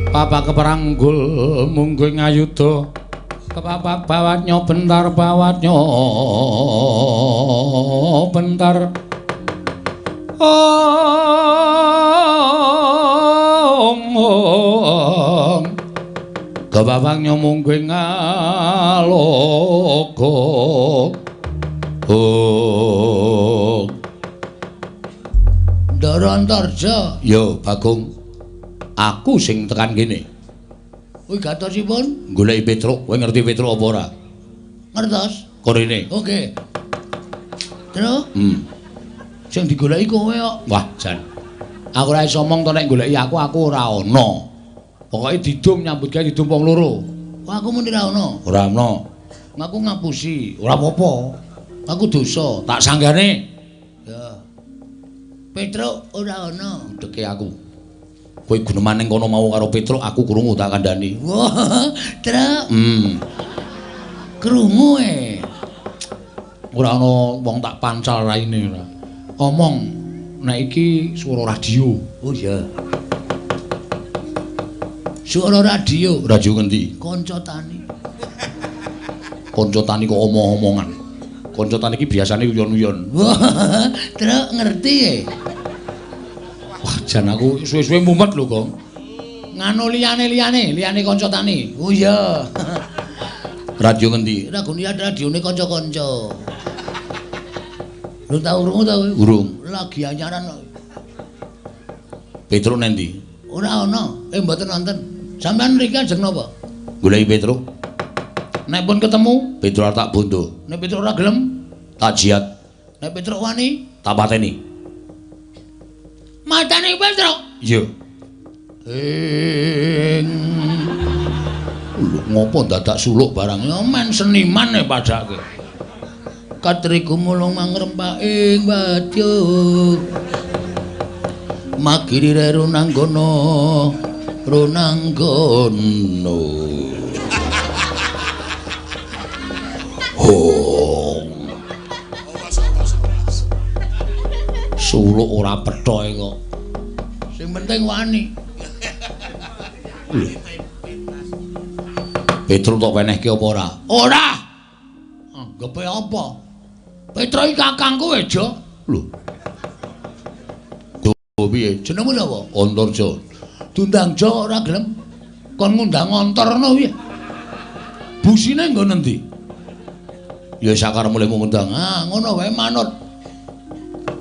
Papa keperanggul mungguh ngayuda kepapak bawatnya bentar bawatnya bentar kepapaknya mungkin ngalogo Darantarja yo Bagong aku sing tekan kene kuwi gatosipun goleki Petruk kowe ngerti Petruk apa ora ngertos korene oke terus sing digoleki kowe kok wah jan aku ora iso omong to nek goleki aku ora ana pokoke didum nyambut gawe didum wong loro wah aku muni ora ana aku ngapusi ora apa-apa aku dosa tak sanggane ya Petruk ora ana deke aku kowe guneman ning kono mau karo Petruk aku krungu tak kandhani wah Truk krungu ora ana wong tak pancal raine ora omong nek iki swara radio oh iya swara radio ngendi kanca tani kok omong-omongan kanca tani iki biasane uyon-uyon wah Truk ngerti wah jan aku suwe-suwe mumet lho kok nganu liyane kanca tani oh iya radio ngendi radione kanca-kanca lu tau urung ta kowe urung lagi anyaran Petruk nendi ora ana mboten wonten sampean mriki ajeng napa goleki Petruk nek pun ketemu Petruk tak bondo nek Petruk ora gelem tak jiat nek Petruk wani tak pateni matane Petruk iya ngopo dadak suluk barang men seniman padake katriku mulung mangrempaking badya magiri reru nanggono suluk ora pethoke kok sing penting wani Petruk tok wenehke apa ora ora anggepe apa Petruk iki kakangku ejo lho piye jenengmu sapa Antarja Dundangja ora gelem kon ngundang Antarna piye busine nggo nendi ya sakar mulai ngundang ngono wae manut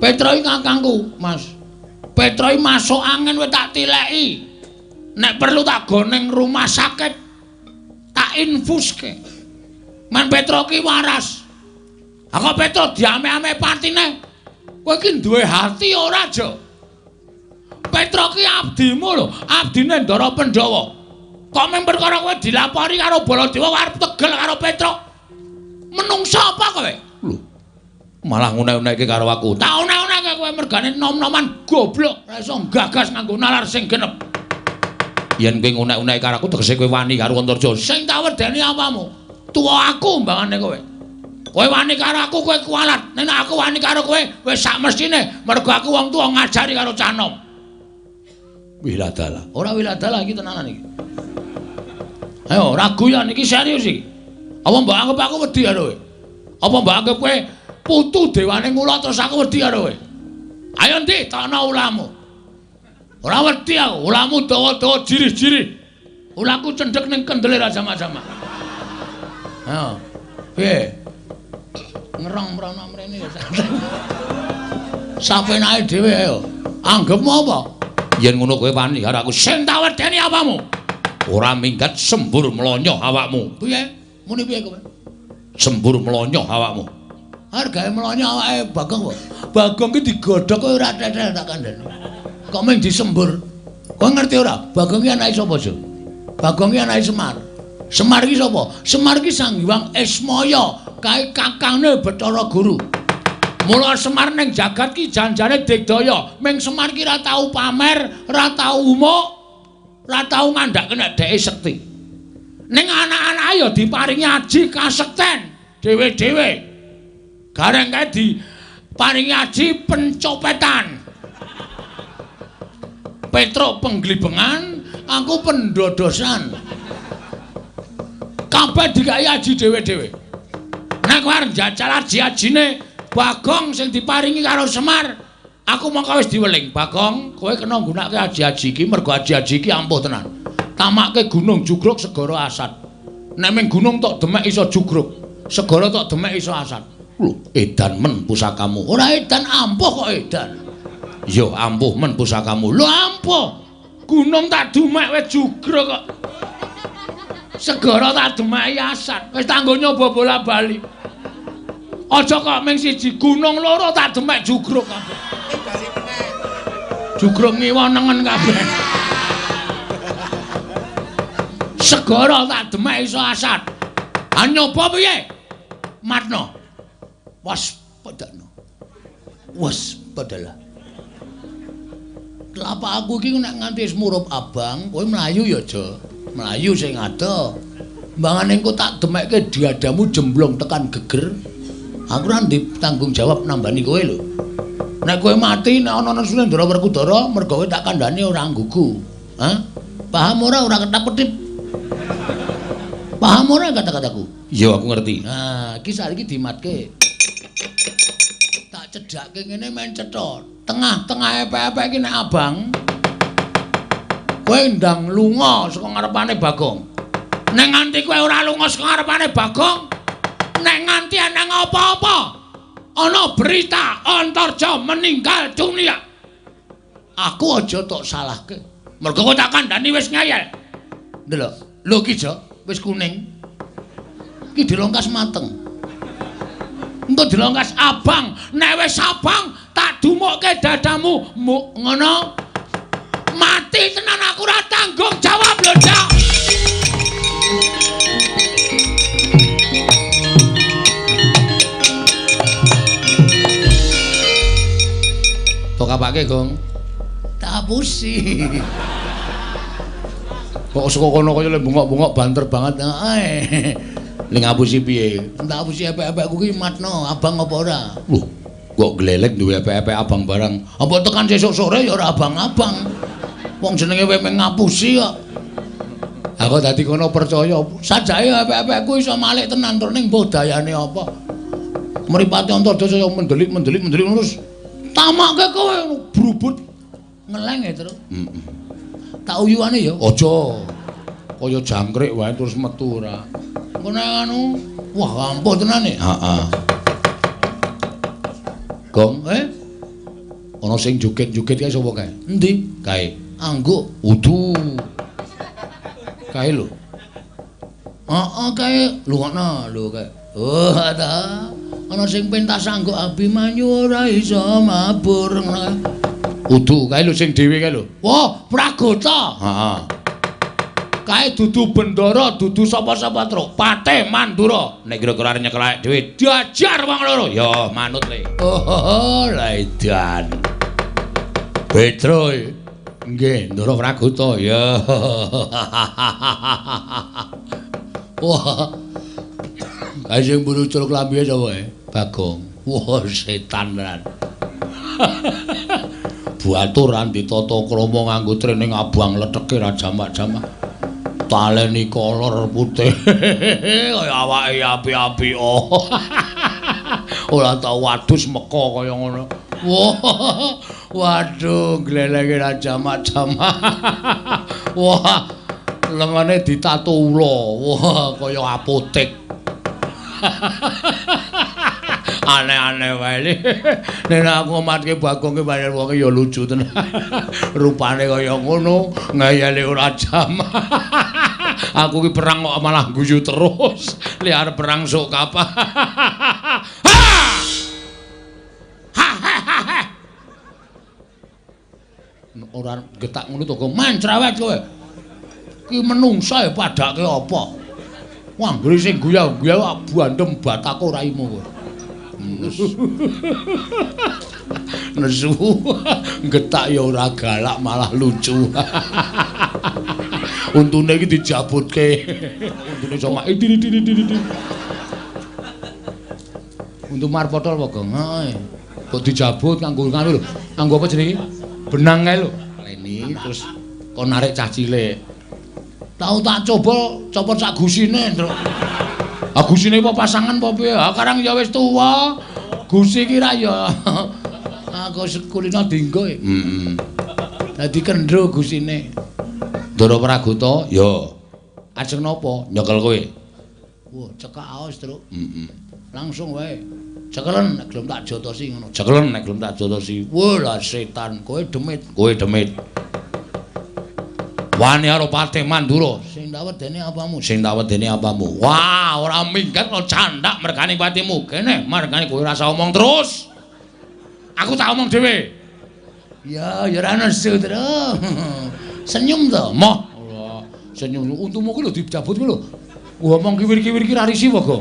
Petruk iki kakangku Mas Petruk iki masuk angin wis tak tileki nek perlu tak goneng rumah sakit tak infuske man Petruk iki waras aku Petruk diame-ame patine kowe iki duwe hati ora Jo Petruk ki abdimu lho, abdine Ndara Pandhawa. Kok mung perkara kowe dilapori karo Baladewa arep tegel karo Petruk. Menungsa apa kowe? Lho. Malah ngune-uneke karo aku. Tak une-uneke kowe mergane nom-noman goblok, ora iso gagas nganggo nalar sing genep. Yen kowe ngune-uneke karo aku tegese kowe wani karo Antarja. Sing tak wedeni apamu? Tuwa aku mbangane kowe. Kowe wani karo aku kowe kualat. Nek aku wani karo kowe wis sak mestine mergo aku wong tuwa ngajari karo cah nom. Wiladala. Ora wiladala iki tenanan iki. Ayo ragu ya niki serius iki. Apa mbok anggap aku wedi karo kowe? Apa mbok anggap kowe putu dewane ngula terus aku wedi karo kowe? Ayo ndi takno ulamu. Ora wedi aku, ulamu dawa-dawa jirih-jirih. Ulaku cendhek ning kendele ra sama-sama. Ayo. Piye? Ngerong mrono mrene ya. Sapenake dhewe ayo. Anggepmu apa? Yen ngono kowe wani karo aku sing tak wedeni apamu? Ora minggat sembur mlonyoh awakmu. Piye? Muni piye kowe? Sembur mlonyoh awakmu. Hargae mlonyoh awake Bagong kok. Bagong ki digodhog kowe ora tetel tak kandhani. Kok mung disembur. Kowe ngerti ora? Bagong ki anake sapa, Jo? Bagong ki anake Semar. Semar ki sapa? Semar ki Sang Hyang Ismaya, kae kakangne Bathara Guru. Mula Semar ning jagat ki janjane digdaya, ming Semar ki ra tau pamer, ra tau umuk, ra tau ngandhake nek dheke sekti. Ning anak-anake ya diparingi aji kasekten dhewe-dhewe. Gareng kae diparingi aji pencopetan. Petruk pengglibengan, aku pendodosan. kabeh dikai aji dhewe-dhewe. Nek kowe arep njajal aji-ajine Bagong sing diparingi karo Semar, aku mongko wis diweling. Bagong, kowe kena nggunakake aji-aji iki mergo aji-aji iki ampuh tenan. Tamakke gunung jugruk segara asat. Nek ming gunung tok demek iso jugruk, segara tok demek iso asat. Lho, edan men pusakamu. Ora edan ampuh kok edan. Yo ampuh men pusakamu. Lho ampuh. Gunung tak demek wis jugruk kok. Segara tak demeki asat. Wis tanggo nyoba bola-bali. Aja kok ming siji gunung loro tak demek jugruk kabeh. Jugruk ngiwonengen kabeh. Segara tak demek iso asat. Ha nyoba piye? Matno. Waspadana. Waspadalah. Kelapa aku iki nek nganti wis murup abang, kowe mlayu ya aja. Mlayu sing ado. Mbangane engko tak demekke diadamu jemblong tekan geger. Aku ora ndek tanggung jawab nambani kowe lho. Nek kowe mati nek ana Sulendra Werkudara mergo kowe tak kandhani ora nggugu. Hah? Paham ora ketap-ketip? Paham ora kata-kataku? Iya aku ngerti. Nah, iki saiki dimatke. Tak cedhake ngene men cetha. Tengah-tengah epek-epek iki nek abang kowe ndang lunga saka ngarepane Bagong. Nek nganti kowe ora lunga saka ngarepane Bagong, nek nganti ana apa-apa, ana berita Antarja meninggal dunia. Aku aja tok salahke. Mergo kowe tak kandhani wis ngayal. Ndelok, lho iki Jo, wis kuning. Iki dilongkas mateng. Engko dilongkas abang, nek wis abang tak dumukke dadamu. Ngono. Mati tenan aku ora tanggung jawab lho, Cak. Tok apake, Gong? Tak apusi. Kok saka kono kaya le bungok-bungok banter banget ae. Ning ngapusi piye? Tak apusi epek-epekku ki matno, abang apa ora? Lho, kok glelek duwe epek-epek abang barang. Apa tekan sesuk sore ya ora abang-abang. Wong jenenge kowe ngapusi kok. Aku dadi kono percaya, sajake epek-epekku iso malik tenan tur ning mbuh dayane apa. Mripate Antarja saya mendelik terus tamake kowe brubut ngeleng ya terus. Tak uyuane ya aja. Kaya jangkrik wae terus metu ora. Engko nek anu, wah ampuh tenan e. Heeh. Gong, ana sing joget-joget kae sapa kae? Endi? Kae. Angguk, udu. Kae lho. Heeh kae, lungono lho kae. Oh, ta. Ana sing pentas angguk Abimanyu ora iso mabur ngono. Udu kae lho sing dhewe kae lho. Wah, Pragota. Heeh. Kae dudu bendara, dudu sapa-sapa truk. Patih Mandura. Nek kira-kira arep nyekel awake dhewe diajar wong loro. Ya, manut le. Oh, la edan. Petro. Nggih, Ndara Pragota. Ya. Wah. Kae sing muncul klambihe sapa e? Bagong. Wah, setan tenan. Buaturan ditata krama nganggo trening abang letheke ra jamak-jamak. Taleni kolor putih kaya awake api-api. Ora tau wadus meko kaya ngono. Wah, waduh, glelenge ra jamak-jamak. Wah, lengane ditato ula. Wah, kaya apotek. Aneh-aneh wae. Nek aku ngomatke Bagong ki pancen wong ya lucu tenan. Rupane kaya ngono, ngayale ora jamak. Aku ki perang kok malah guyu terus. Li arep perang sok kapan. Ora getak ngono to, mancrawet kowe. Ki menungsa ya padake apa? Wah, nggri sing guyah-guyah bandem batako raimu kowe. Nesu. Getak ya ora galak malah lucu. Untune iki dijabutke. Untune cuma Untuk marpotol apa, Gong? Heeh. Kok dijabut kanggo ngono lho. Kanggo apa jenenge? Benang kae lho. Leni terus kon narik cah cilik. Tau tak coba copot sak gusine, Truk. Ah gusine apa pasangan apa piye? Ah karang ya wis tuwa. Gusi iki ra ya. Aku kulino dinggo. Dadi kendro gusine. Ndara Pragoto, ya. Ajeng napa? Nyekel kowe. Wah, cekak aos, Truk. Langsung wae. Cekelen nek gelem tak jotosi ngono. Cekelen nek gelem tak jotosi. Wah, lah setan, kowe demit. Wani karo Patih Mandura. Sing tak wedeni apamu? Wah, ora minggat kok candak mergane patimu. Kene, mergane kowe rasa omong terus. Aku tak omong dhewe. Ya ora nesu, Tru. Senyum to. Moh. Allah, senyum. Untumu kuwi lho dicabut kuwi lho. Ngomong kiwir-kiwir ki ra risi wae.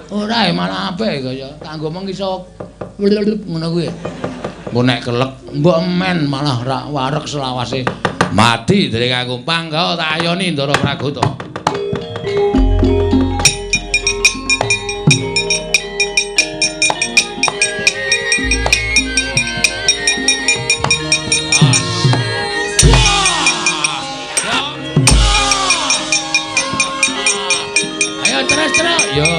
Ora malah apik kaya kanggo omong iso ngono kuwi. Engko nek kelek mbok men malah ra wareg selawase. Mati dari aku pangga tak ayoni Ndara Pragoto. Ayo terus yo.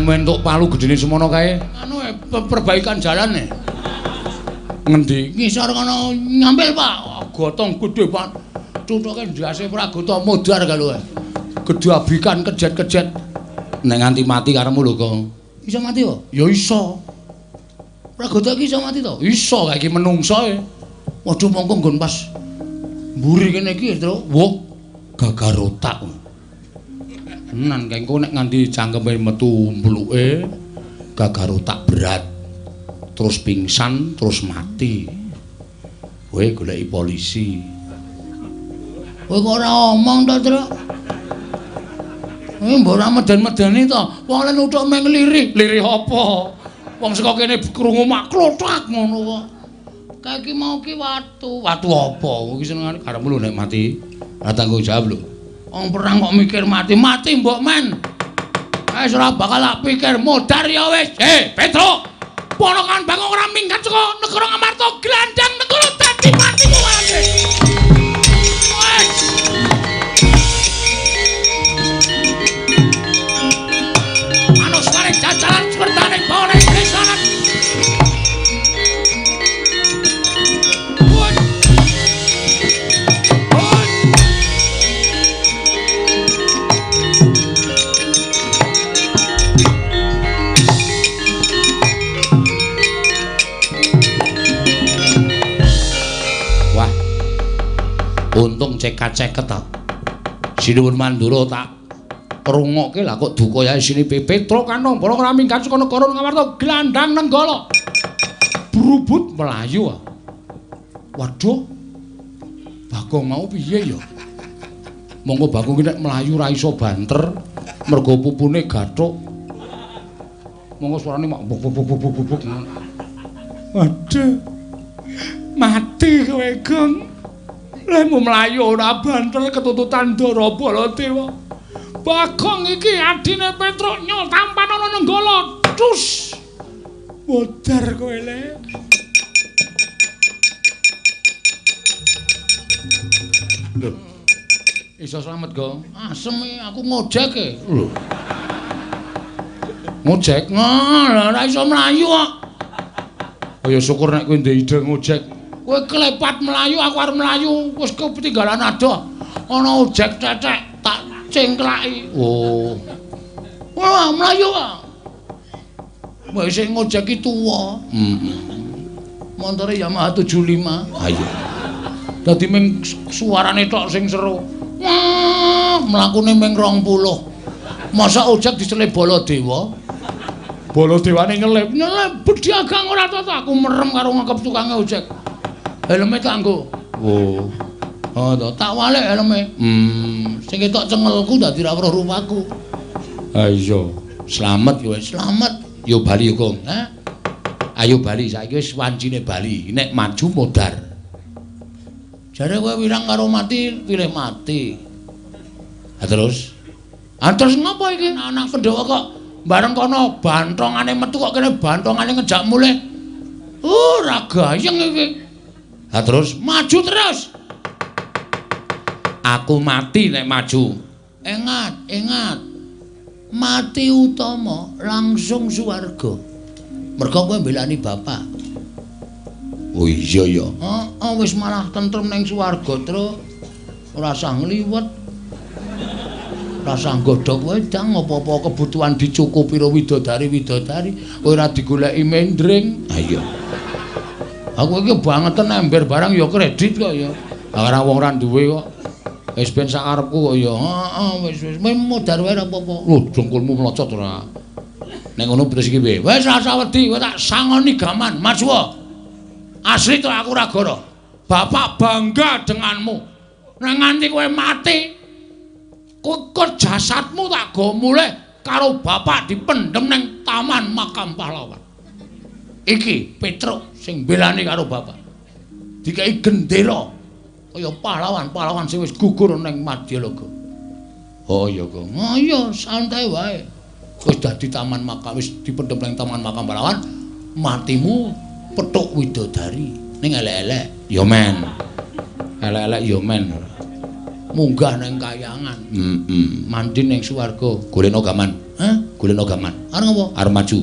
Entuk palu gedene semono kae anu perbaikan jalan e. Ngendi? Ngisor kono ngambil, Pak. Gotong gedhe, Pak. Cucuke ndase Pragoto modar kalau gedhe abikan kejet-kejet nek nganti mati karemu lho kok. Iso mati kok? Ya iso. Pragoto iki iso mati to? Iso kae iki menungso e. Waduh mongko nggon pas Mburi kene iki, Tru. Wah, gagar otak. Tenan kengko nek nganti cangkeme metu mbluke gagar otak berat. Terus pingsan, terus mati. Kowe goleki polisi. Kowe kok ora omong to, Tru? Mbok ora meden-medeni to. Wong len uthuk meng lirih. Lirih apa? Wong saka kene krungu mak klothak ngono kok. Kae iki mau ki watu. Watu apa? Iki senengane karepmu lho nek mati. Ora tanggung jawab lho. Wong perang kok mikir mati, mati mbok men. Wis ora bakal tak pikir modar ya wis. Petro. Ponokan Bagong ora minggat saka negara Ngamarta glandang negara dadi mati wae. Wis. Manus mari jajalan sepertane bone kesanan. Untung ceket-ceket ta. Sinuwun Mandura tak rungokke lah kok duka yae sini Petro kanong para ora minggat saka negara Ngamarta glandang nenggala. Brubut melayu. Waduh. Bagong mau piye ya? Monggo Bagong nek melayu ra iso banter mergo pupune gathuk. Monggo suarane mak buk. Waduh. Mati kowe, Gong. Lemu mlayu ora banter ketututan Ndara Baladewa. Bagong iki adine Petruk nyol tampan ana nenggala. Dus. Modar kowe le. Lho. Iso slamet, Go. Asem aku ngojek e. Lho. Ngojek? Ora iso mlayu kok. Oh ya syukur nek kowe ndek ide ngojek. Kowe klepat melayu, aku arep melayu, wis ketinggalan adoh. Ana ojek cecek tak cengklaki. Oh. Wah, melayu kok. Wis sing ngojek iki tuwa. Montore Yamaha 75. Ayo. Dadi ming suarane tok sing seru. Wah, mlakune ming 20. Masa ojek dicelep Baladewa? Baladewane nyelip bediagang ora to aku merem karo ngekep tukange ojek. Helme tak nggo. Oh. Oh, tak walik helme. Sing ketok cengelku dadi ra weruh rupaku. Ha iya. Slamet yo wis, slamet. Yo bali yo, Gong. Ha? Ayo bali saiki wis wancine bali. Nek maju modar. Jare kowe wirang karo mati, pilih mati. Ha terus? Ha terus ngopo iki? Anak Pandhawa kok bareng kono bantongane metu kok kene bantongane ngejak mulih. Ora gayeng iki. Ha terus maju terus. Aku mati nek maju. Ingat. Mati utama langsung swarga. Mergo kowe mbelani bapak. Oh iya ya. Heeh, wis malah tentrem ning swarga, Tru. Ora usah ngliwet. Ora usah godhog wedang apa-apa kebutuhan dicukupi karo widodari. Kowe ora digoleki mendring. Ha iya. Aku iki bangetan ember barang ya kredit kok ya. Ora wong ora duwe kok. Wis ben sak karepku kok ya. Heeh, wis modar wae ora apa-apa. Lho, jengkulmu mlocot ora. Nek ngono terus iki piye? Wis ora usah wedi, kowe tak sangoni gaman. Maju. Asli to aku ora goro. Bapak bangga denganmu. Nek nganti kowe mati, kok jasadmu tak go mulih karo bapak dipendhem ning Taman Makam Pahlawan. Iki Petruk sing belani karo bapak. Dikai gendera kaya pahlawan sing wis gugur ning Madyalaga. Oh iya, Gong. Oh iya, santai wae. Wis dadi Taman Makam, wis dipendhem ning Taman Makam Pahlawan, matimu petuk widodari. Ning elek-elek ya men. Elek-elek ya men. Munggah ning kayangan. Mandi ning swarga, golekno gaman. Hah? Golekno gaman. Arep ngopo? Arep maju.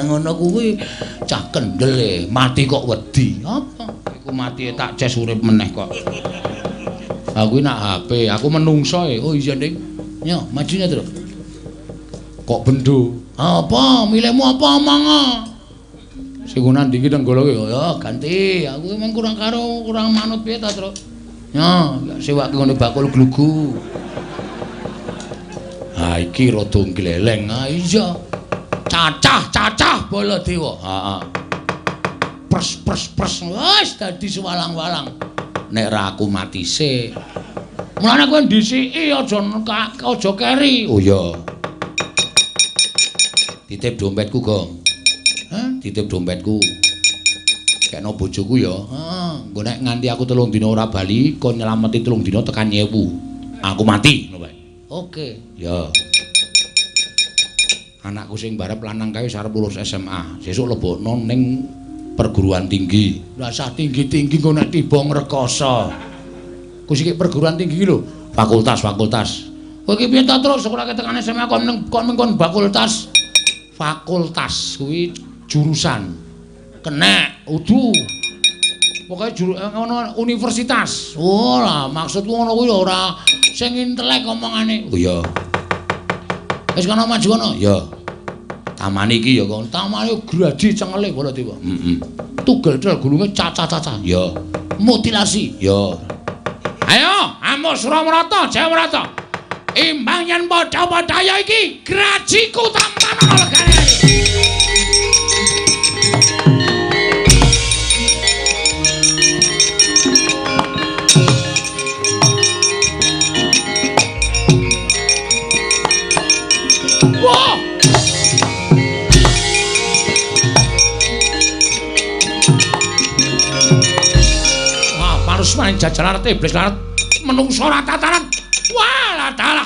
Ngono kuwi cah kendel e, mati kok wedi. Apa? Iku mati tak ces urip meneh kok. Aku nak HP, aku menungso e. Oh iya, Ning. Yo, majunya terus. Kok bendo? Apa? Milihmu apa omong? Sing ngono ndi iki nenggala ya ganti. Aku memang kurang manut piye ta, Tru? Ya, sewake ngene bakul glugu. Ha iki rada gleleng. Ha iya. Cacah Baladewa. Heeh. Pres wis dadi sewalang-walang. Nek ra aku mati sik. Mulane kowe ndisiki aja keri. Oh iya. Titip dompetku, Gong. Hah? Titip dompetku. Kekno bojoku ya. Heeh, engko nek nganti aku 3 dina ora bali, kon nyelameti 3 dina tekan 1000. Aku mati, ngono wae. Oke, ya. Anakku sing barep lanang kae arep lulus SMA. Sesuk lebokno ning perguruan tinggi. Lah sak tinggi-tinggi engko nek tiba ngrekoso. Ku sik perguruan tinggi iki lho, fakultas. Kowe iki piye ta terus sekolah tekan SMA kon fakultas. Fakultas kuwi jurusan. Kenek, udu. Pokoke ngono universitas. Oh lah, maksudku ngono kuwi ora sing intelek omongane. Oh iya. Wis kono maju kono. Ya. Taman iki ya kok. Tamane gradi cengele Baladewa. Heeh. Tugel gulunge caca-caca. Ya. Mutilasi. Ya. Ayo, amuk Suramrata, Jayamrata. Imbang yen padha-padha ya iki grajiku tampana legane. Harus main jajaran iblis larat menungso ora tataran. Walah dalah.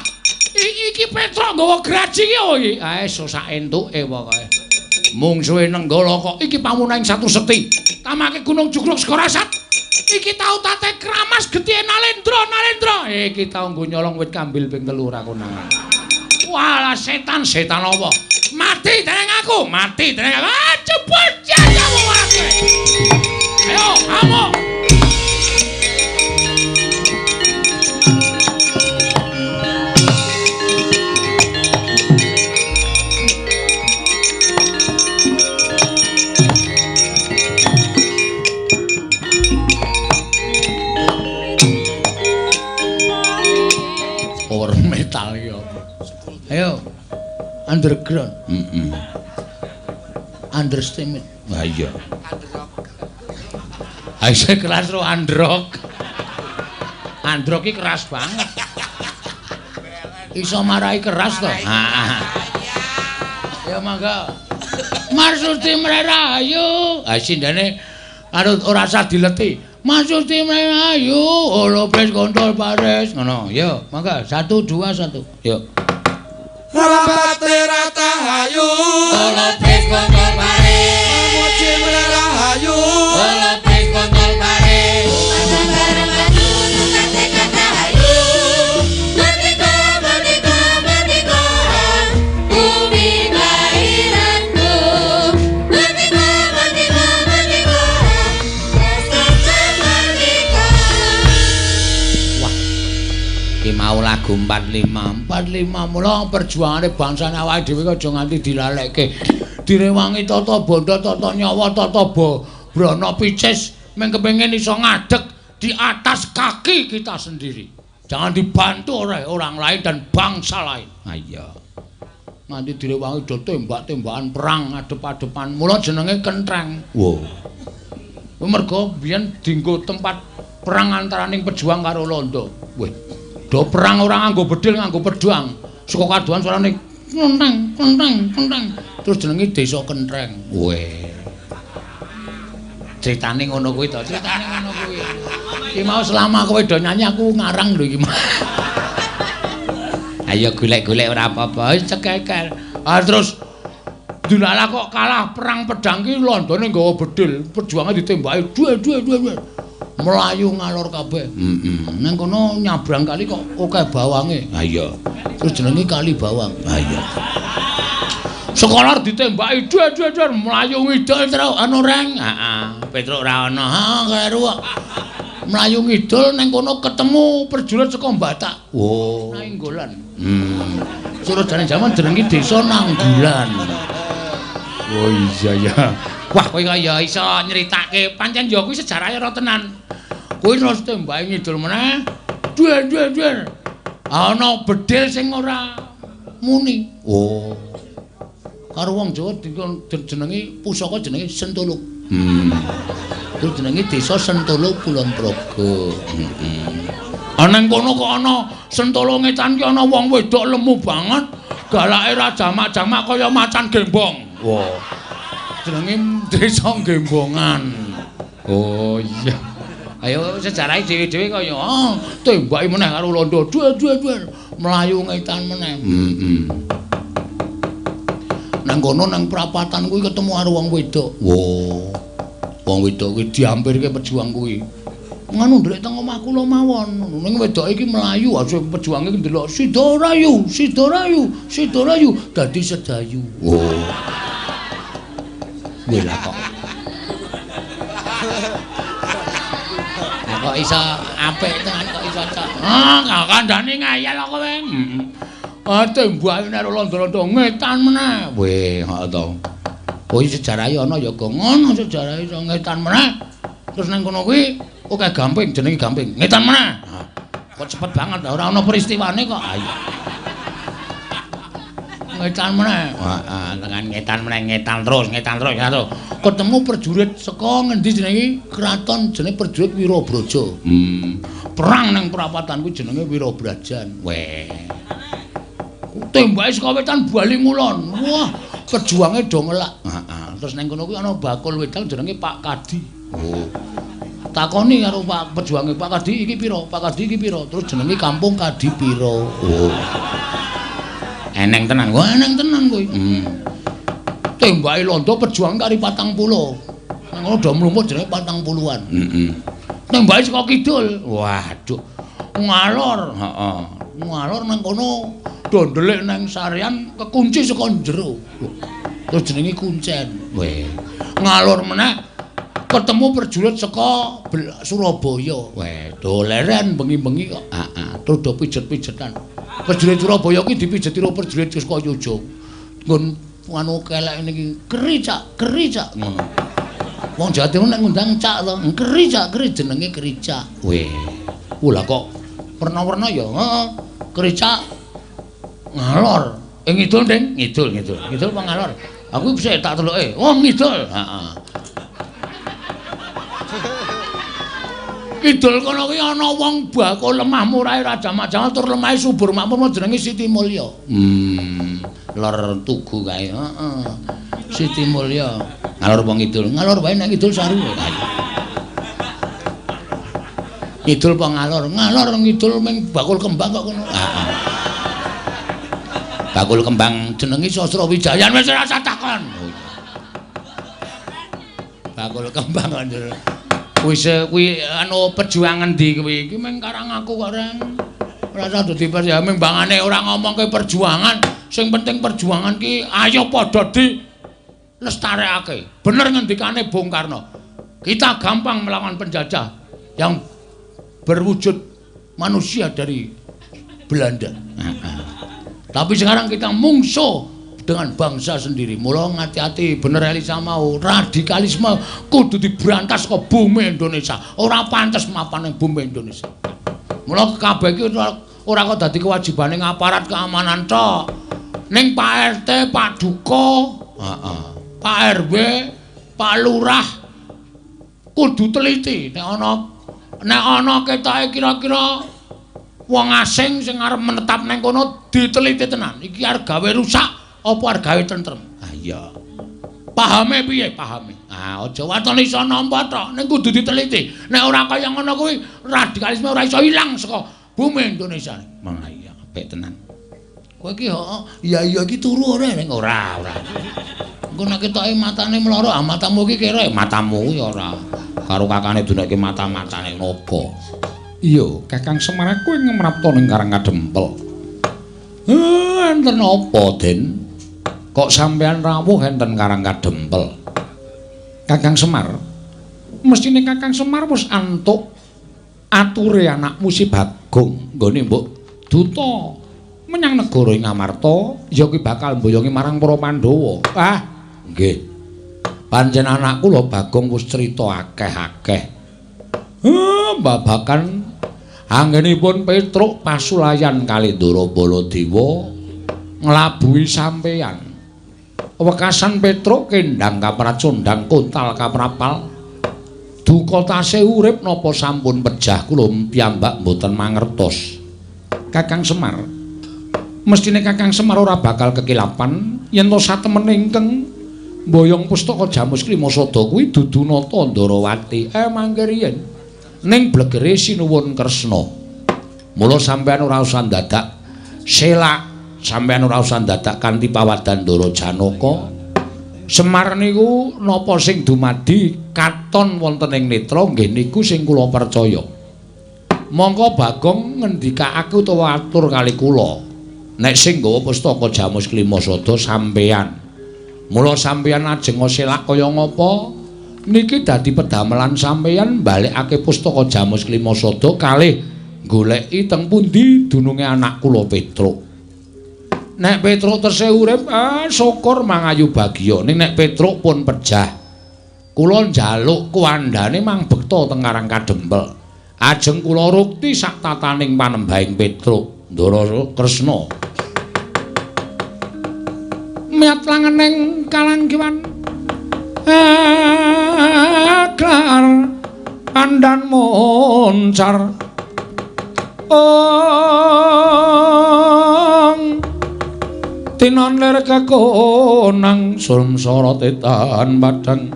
Iki Petruk nggawa graji ki oh iki. Ae sak entuke pokoke. Mungsuhe nenggala kok iki pamunaing satu sekti. Tamake Gunung Jugruk Sekorasat. Iki tau tate kramas getih Nalendra. Iki tau nggo nyolong wit kambil ping 3 ora konangan. Walah setan apa? Mati dening aku. Cepet jajamu wae. Ayo, amuk. Metal iki apa? Ayo. Underground. Underestimate. Lah iya. Ayo sing keras ro androk. Androk iki keras banget. Iso marai keras to. Ya mangga. Marsuti Merayu. Ah sindane arep ora usah dileti. Marsuti Merayu, Olopes Kontol Pares. Ngono, yo, mangga 1 2 1. Yo. Alapate Ratahayu, Olopes Kontol Pares. Moci Merayu, Olopes Kontol Pares. Bareng maju nukate Ratahayu. Merdeka. Bumi kelahiranku. Merdeka. Iki mau lagu 45 mula perjuangane bangsane awake dhewe aja nganti dilalekke. Direwangi tata bondo, tata nyawa, tata brana picis mung kepengin iso ngadeg di atas kaki kita sendiri. Jangan dibantu oleh orang lain dan bangsa lain. Nah iya. Nganti direwangi do tembak-tembakan perang adep-adepan. Mula jenenge kentreng. Wow. Mergo biyen dienggo tempat perang antaraning pejuang karo Londo. Weh. Do perang ora nganggo bedil, nganggo pedang. Saka kaduan suarane kentreng. Terus jenenge Desa Kentreng. Weh. Critane ngono kuwi to, Iki mau selama kowe do nyanyi aku ngarang lho iki. Ayo golek-golek ora apa-apa, wis cekekel. Terus Dulala kok kalah perang pedang ki Londone nggawa bedil, perjuangan ditembaki duel. Melayu ngalor kabeh. Nang kono nyabrang kali kok akeh bawange. Ha iya. Terus jenenge Kali Bawang. Ha iya. Sekolah ditembaki duel melayu ngidul terus ana reng. Heeh. Petruk ra ana. Ha kleru kok. Melayu ngidul nang kono ketemu perjurit saka Batak. Oh. Nainggolan. Suruh jane jaman jenenge Desa Nanggulan. Oh iya ya. Wah kowe kaya iso nyeritake pancen ya kuwi sejarahe ora tenan. Kuwi terus tembake ngidul meneh. Duer. Ana bedhil sing ora muni. Oh. Karo wong Jawa jenenge pusaka jenenge Sentuluk. Kuwi jenenge Desa Sentuluk Kulon Progo. Ana kono kok ana Sentuluk Ngetan ki ana wong wedok lemu banget. Galake ra jamak-jamak kaya macan gembong. Wah. Jenenge Desa Gembongan. Oh iya. Ayo sejarahe dhewe-dhewe kaya tembaki meneh karo londo. Duer. Melayu Ngetan meneh. Nang kono nang prapatan kuwi ketemu karo wong wedok. Wah. Wong wedok kuwi diampirke pejuang kuwi. Nganu ndrek teng omah kula mawon. Ning wedok iki melayu, asih pejuange ndelok Sidorayu dadi sedayu. Oh. Wela kok. Kok iso apik tenan kok iso cok. Kandhane ngayal kok kowe. Tembake nek londo-londo Ngetan meneh. Weh, heeh to. Oh iki sejarahe ana ya kok ngono sejarahe iso Ngetan meneh. Terus nang kono kuwi oke Gamping jenenge Gamping. Ngetan meneh. Kok cepet banget ora ana peristiwane kok. Ayo. Ngetan meneh. Heeh, tekan Ngetan meneh, ngetan terus ya to. Ketemu prajurit saka ngendi jenenge kraton jenenge prajurit Wirabraja. Perang nang perapatan kuwi jenenge Wirabrajan. Weh. Tembake saka wetan bali ngulon. Wah, pejuange do ngelak. Heeh. Terus nang kono kuwi ana bakul wedang jenenge Pak Kadi. Oh. Takoni karo Pak pejuange Pak Kadi iki pira? Pak Kadi iki pira? Terus jenenge kampung Kadi pira? Oh. Eneng tenan. Wah, eneng tenan kuwi. Tembake londo pejuang kari 40. Nang ngono do mlumpuk jenenge 40-an. Tembake saka kidul. Waduh. Ngalor, heeh. Ngalor nang kono do ndelik nang sarean kekunci saka njero. Terus jenenge kuncen. Weh. Ngalor meneh ketemu prajurit saka Surabaya. Weh, do leren bengi-bengi kok. Heeh. Terus do pijet-pijetan. Prajurit Surabaya kuwi dipijeti karo prajurit saka Yojo. Nggon anu kelek niki kericak ngono. Wong Jawa Timur nek ngundang cak to, kericak jenenge kericak. Weh. Lha kok werna-werna ya, heeh. Kericak ngalor. Ngidul, Ding. Ngidul apa ngalor? Aku bisa tak teluke. Oh, ngidul. Heeh. Kidul kono kuwi ana wong bakul lemah murahe ra jamak-jamak tur lemahe subur makmur jenenge Siti Mulya. Lor tugu kae, heeh. Siti Mulya. Ngalor wong ngidul, ngalor wae nek ngidul saru. Ngidul apa ngalor? Ngalor ngidul ming bakul kembang kok kono. Heeh. Bakul kembang jenenge Sastra Wijayan wis ora usah takon. Bakul kembang kok. Kuwi anu perjuangan ndi kuwi? Iki mung karang aku kok Reng. Ora usah dadi perjuangan mbangane ora ngomongke perjuangan. Sing penting perjuangan ki ayo padha di lestarekake. Bener ngendikane Bung Karno. Kita gampang melawan penjajah yang berwujud manusia dari Belanda. Tapi sekarang kita mungsuh dengan bangsa sendiri. Mula ngati-ati bener Elisa mau radikalisme kudu diberantas ke bumi Indonesia. Ora pantes mapan ning bumi Indonesia. Mula kabeh iki ora kok dadi kewajibane aparat keamanan tok. Ning Pak RT, Pak Duko, Pak RW, Pak Lurah kudu teliti nek ana ketoke kira-kira wong asing sing arep menetap ning kono diteliti tenan. Iki arep gawe rusak apa arep gawe tentrem? Ah iya. Pahame piye? Pahame. Aja watone iso nampa tok, ning kudu diteliti. Nek ora kaya ngono kuwi radikalisme ora iso ilang saka bumi Indonesia. Mangga iya, apik tenan. Kowe iki iya iki turu ora ning ora. Engko nek ketoke matane mloro, matamu iki kira matamu ya ora. Karo kakane duneke mata-matane nopo. Iya, Kakang Semar kowe ngemrapta ning Karang Kadempel. Enten apa, Den? Kok sampean rawuh enten Karang Kadempel? Kakang Semar, mestine Kakang Semar wis antuk ature anakmu si Bagong nggone mbok duta menyang negara Ngamarta, ya kuwi bakal mboyongi marang para Pandhawa. Ah, nggih. Pancen anakku lho Bagong wis crita akeh-akeh. babakan anggenipun Petruk pasulayan kali Ndara Baladewa nglabuhi sampeyan. Wekasan Petruk kendhang kapracondhang kontal kaprapal. Duka tasih urip napa sampun pejah kula piyambak mboten mangertos. Kakang Semar, mestine Kakang Semar ora bakal kekilapan yen to satemene ingkang mboyong pustaka Jamus Klimasada kuwi dudu nata Ndarawati. Mangke riyen ning blegere sinuwun Kresna. Mula sampeyan ora usah dadak selak, sampeyan ora usah dadak kanthi pawadan Ndara Janaka. Semar niku napa sing dumadi katon wonten ing netra nggih niku sing kula percaya. Monggo Bagong ngendikake utawa atur kali kula nek sing nggawa pustaka Jamus Klimasada sampeyan. Mula sampeyan ajeng selak kaya ngapa niki dadi pedamelan sampeyan balekake pustaka Jamus Klimasada kalih goleki teng pundi dununge anak kula Petruk. Nek Petruk tesih urip, syukur mangayu bagya. Ning nek Petruk pun pejah, kula njaluk kuwandhane mang bekta teng Karang Kadempel. Ajeng kula rukti sak tataning panembahing Petruk, Ndara Kresna. Miat langening kalangkiwan klar andan moncar. Tinon lir kekonang sumsara tetan padhang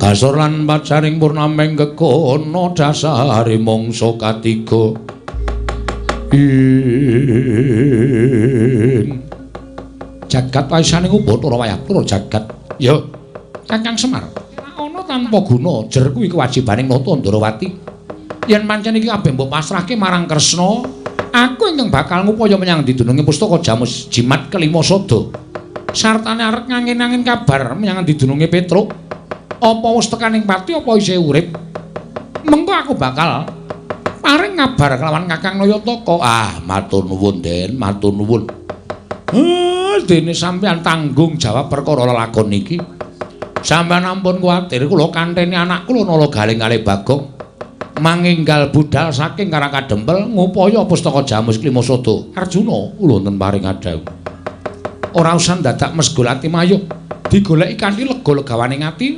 kasur lan pacaring purnaming kekono dasare mangsa katiga jagat waisane Bathara Wayapura jagat ya Kakang Semar ana tanpa guna jer kuwi kewajibaning nata Ndarawati yen pancen iki kabeh mbok pasrahke marang Kresna. Aku ingkang bakal ngupaya menyang didununge pustaka Jamus Jimat Klimasada. Sartane arep ngangin-angin kabar menyang didununge Petruk. Apa wis tekaning pati apa isih urip? Mengko aku bakal paring kabar kelawan Kakang Nayataka. Matur nuwun, Den, matur nuwun. Dene sampeyan tanggung jawab perkara lelakon iki. Sampeyan ampun kuwatir kula kanteni anak kula nala galing kalih Bagong. Manginggal budal saking Karang Kadempel ngupaya pustaka Jamus Klimasada. Arjuna kula wonten paring adhawu. Ora usah dadak mesgul ati mayuh, digoleki kanthi lega-legawaning ati.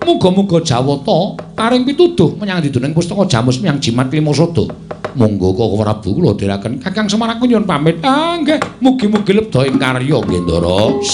Muga-muga Jawata paring pituduh menyang diduning pustaka Jamus Miang Jimat Klimasada. Monggo Kakang Prabu kula dherekaken Kakang Semar aku nyuwun pamit. Nggih, mugi-mugi lebda ing karya nggih Ndara.